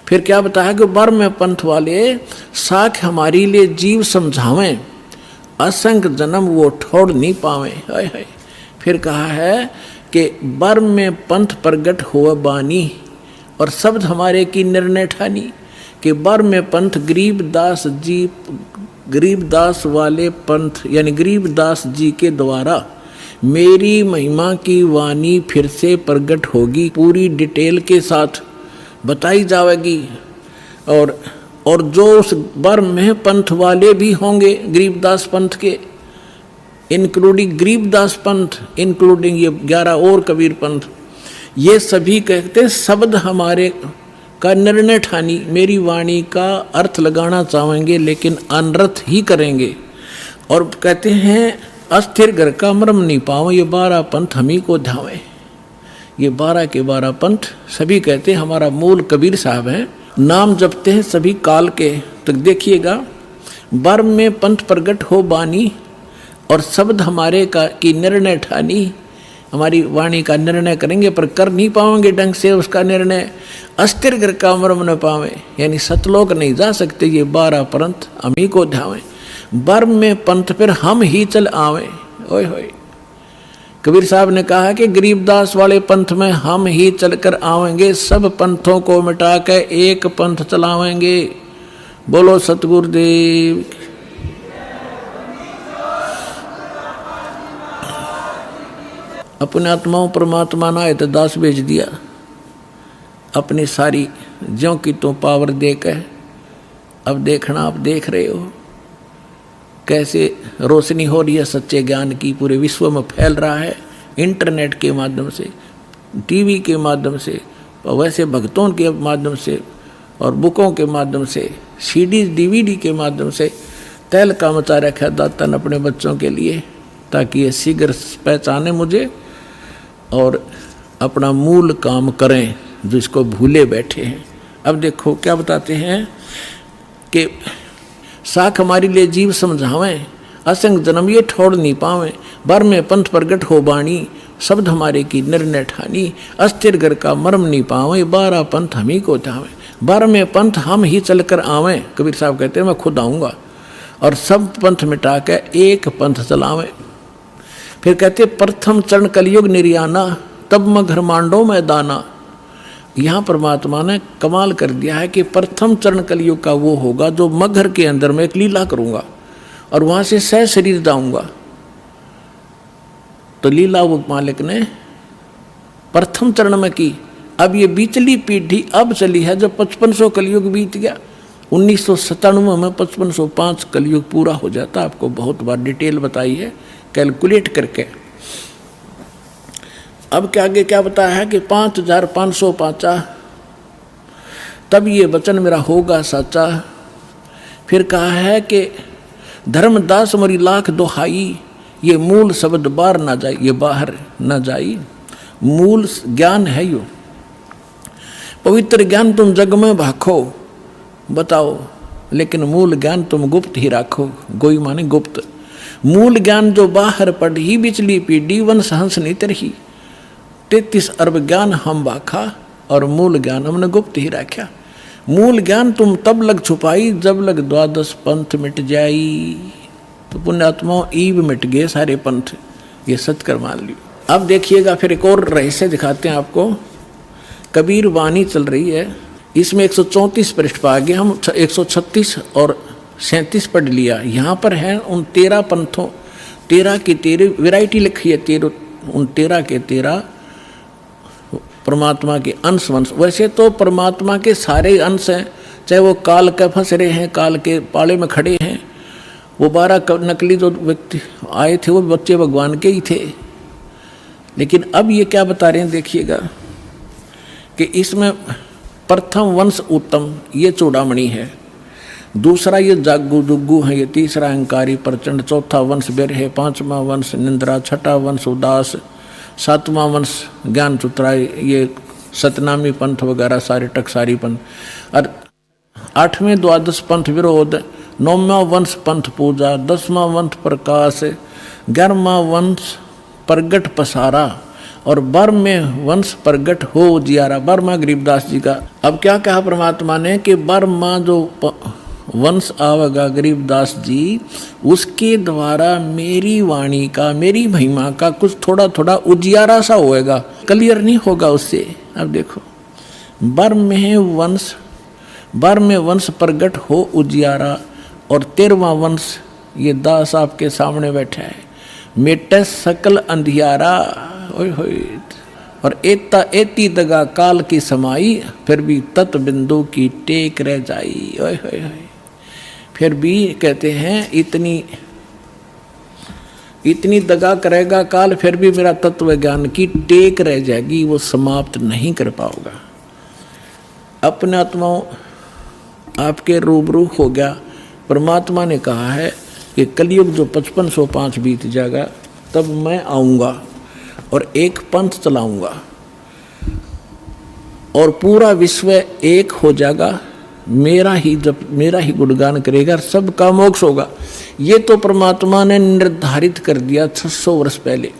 फिर क्या बताया कि बर्म पंथ वाले साख हमारी लिए जीव समझावें, असंख्य जन्म वो छोड़ नहीं पावे। हाय हाय। फिर कहा है कि बर्म में पंथ प्रगट हुआ बानी और शब्द हमारे की निर्णय ठानी, कि बर्म में पंथ गरीबदास जी, गरीबदास वाले पंथ यानी गरीबदास जी के द्वारा मेरी महिमा की वाणी फिर से प्रगट होगी, पूरी डिटेल के साथ बताई जाएगी। और जो उस बर्म में पंथ वाले भी होंगे गरीबदास पंथ के, इंक्लूडिंग गरीबदास पंथ, इंक्लूडिंग ये 11 और कबीर पंथ, ये सभी कहते हैं शब्द हमारे का निर्णय ठानी, मेरी वाणी का अर्थ लगाना चाहेंगे लेकिन अनर्थ ही करेंगे। और कहते हैं अस्थिर घर का मर्म नहीं पाओ, ये 12 पंथ हम ही को ध्यावे। ये 12 के 12 पंथ सभी कहते हैं हमारा मूल कबीर साहब हैं, नाम जपते हैं सभी काल के। तो देखिएगा, बर्म में पंथ प्रगट हो बानी और शब्द हमारे का की निर्णय ठानी, हमारी वाणी का निर्णय करेंगे पर कर नहीं पाएंगे ढंग से उसका निर्णय। अस्थिर घर का मर्म न पावे, यानी सतलोक नहीं जा सकते, ये 12 पंथ हम ही को ध्यावे। बर्म में पंथ फिर हम ही चल आवे। ओए होए, कबीर साहब ने कहा कि गरीबदास वाले पंथ में हम ही चलकर आवेंगे, सब पंथों को मिटा के एक पंथ चलावेंगे। बोलो सतगुरुदेव। अपने आत्माओं परमात्मा ना है तो दास भेज दिया, अपनी सारी ज्यों की तो पावर देकर। अब देखना, आप देख रहे हो कैसे रोशनी हो रही है सच्चे ज्ञान की, पूरे विश्व में फैल रहा है इंटरनेट के माध्यम से, टीवी के माध्यम से, और वैसे भक्तों के माध्यम से और बुकों के माध्यम से, सीडीज डीवीडी के माध्यम से तैल का मचा रखा दाता ने अपने बच्चों के लिए, ताकि ये शीघ्र पहचाने मुझे और अपना मूल काम करें जो इसको भूले बैठे हैं। अब देखो क्या बताते हैं कि साख हमारी लिए जीव समझावें, असंग जन्म ये छोड़ नहीं पावें, बर में पंथ प्रगट हो बाणी, शब्द हमारे की निर्णय ठानी, अस्थिर घर का मर्म नहीं पावें, 12 पंथ हम ही को चावें, बर में पंथ हम ही चलकर आवें। कबीर साहब कहते हैं मैं खुद आऊँगा और सब पंथ मिटा के एक पंथ चलावें। फिर कहते प्रथम चरण कलयुग निर्याना, तब मैं घर मांडो में दाना। यहाँ परमात्मा ने कमाल कर दिया है कि प्रथम चरण कलयुग का वो होगा जो मगर के अंदर मैं एक लीला करूँगा और वहाँ से सह शरीर जाऊँगा। तो लीला वो मालिक ने प्रथम चरण में की। अब ये बीचली पीढ़ी अब चली है जब 5500 कलयुग बीत गया। 1997 में 5505 कलयुग पूरा हो जाता। आपको बहुत बार डिटेल बताई है कैलकुलेट करके। अब के आगे क्या बताया है कि 5505 तब ये वचन मेरा होगा सच्चा। फिर कहा है कि धर्मदास मरी लाख दोहाई, ये मूल शब्द बाहर ना जाए, ये बाहर ना जाई, मूल ज्ञान है यो। पवित्र ज्ञान तुम जग में भाखो, बताओ, लेकिन मूल ज्ञान तुम गुप्त ही राखो। गोई माने गुप्त। मूल ज्ञान जो बाहर पढ़ी बिचली पीढ़ी वंश हंस नहीं तरही। 33 अरब ज्ञान हम बाखा और मूल ज्ञान हमने गुप्त ही रखा। मूल ज्ञान तुम तब लग छुपाई जब लग 12 पंथ मिट जाई। तो पुण्यात्माओं ईब मिट गए सारे पंथ, ये सत्कर मान लियो। अब देखिएगा फिर एक और रहस्य दिखाते हैं आपको। कबीर वाणी चल रही है, इसमें 134 पृष्ठ पर आगे हम 136 और 37 पढ़ लिया। यहाँ पर है उन 13 पंथों, 13 की 13 वैरायटी लिखी है, 13 के 13 परमात्मा के अंश वंश। वैसे तो परमात्मा के सारे अंश हैं, चाहे वो काल के फंस रहे हैं, काल के पाले में खड़े हैं। वो 12 नकली जो व्यक्ति आए थे वो बच्चे भगवान के ही थे। लेकिन अब ये क्या बता रहे हैं देखिएगा कि इसमें प्रथम वंश उत्तम, ये चूड़ामणि है। दूसरा ये जागू जुग्गू है, ये तीसरा अहंकारी प्रचंड, चौथा वंश बेर है, 5वां वंश निंद्रा, 6ठा वंश उदास, 7वां वंश ज्ञान चुतराई, ये सतनामी पंथ वगैरह सारे टकसारी पंथ, और 8वें 12 पंथ विरोध, 9वां वंश पंथ पूजा, 10वां वंश प्रकाश, 11वां वंश प्रगट पसारा, और बर्म में वंश प्रगट हो उजियारा। बर्मा गरीबदास जी का। अब क्या कहा परमात्मा ने कि बर्मा जो वंश आवेगा गरीबदास जी, उसके द्वारा मेरी वाणी का, मेरी महिमा का कुछ थोड़ा थोड़ा उजियारा सा होएगा, क्लियर नहीं होगा उससे। अब देखो, बर्म में वंश प्रगट हो उजियारा, और 13वां वंश ये दास आपके सामने बैठा है, मेटे सकल अंधियारा। ओए होए, और एता एती दगा काल की समाई, फिर भी तत् बिंदु की टेक रह जाई। ओए होए होए, फिर भी कहते हैं इतनी दगा करेगा काल, फिर भी मेरा तत्व ज्ञान की टेक रह जाएगी, वो समाप्त नहीं कर पाओगा। अपने आत्माओं आपके रूबरू हो गया। परमात्मा ने कहा है कि कलयुग जो 5505 बीत जाएगा, तब मैं आऊँगा और एक पंथ चलाऊँगा और पूरा विश्व एक हो जाएगा, मेरा ही गुणगान करेगा, सबका मोक्ष होगा। ये तो परमात्मा ने निर्धारित कर दिया 600 वर्ष पहले।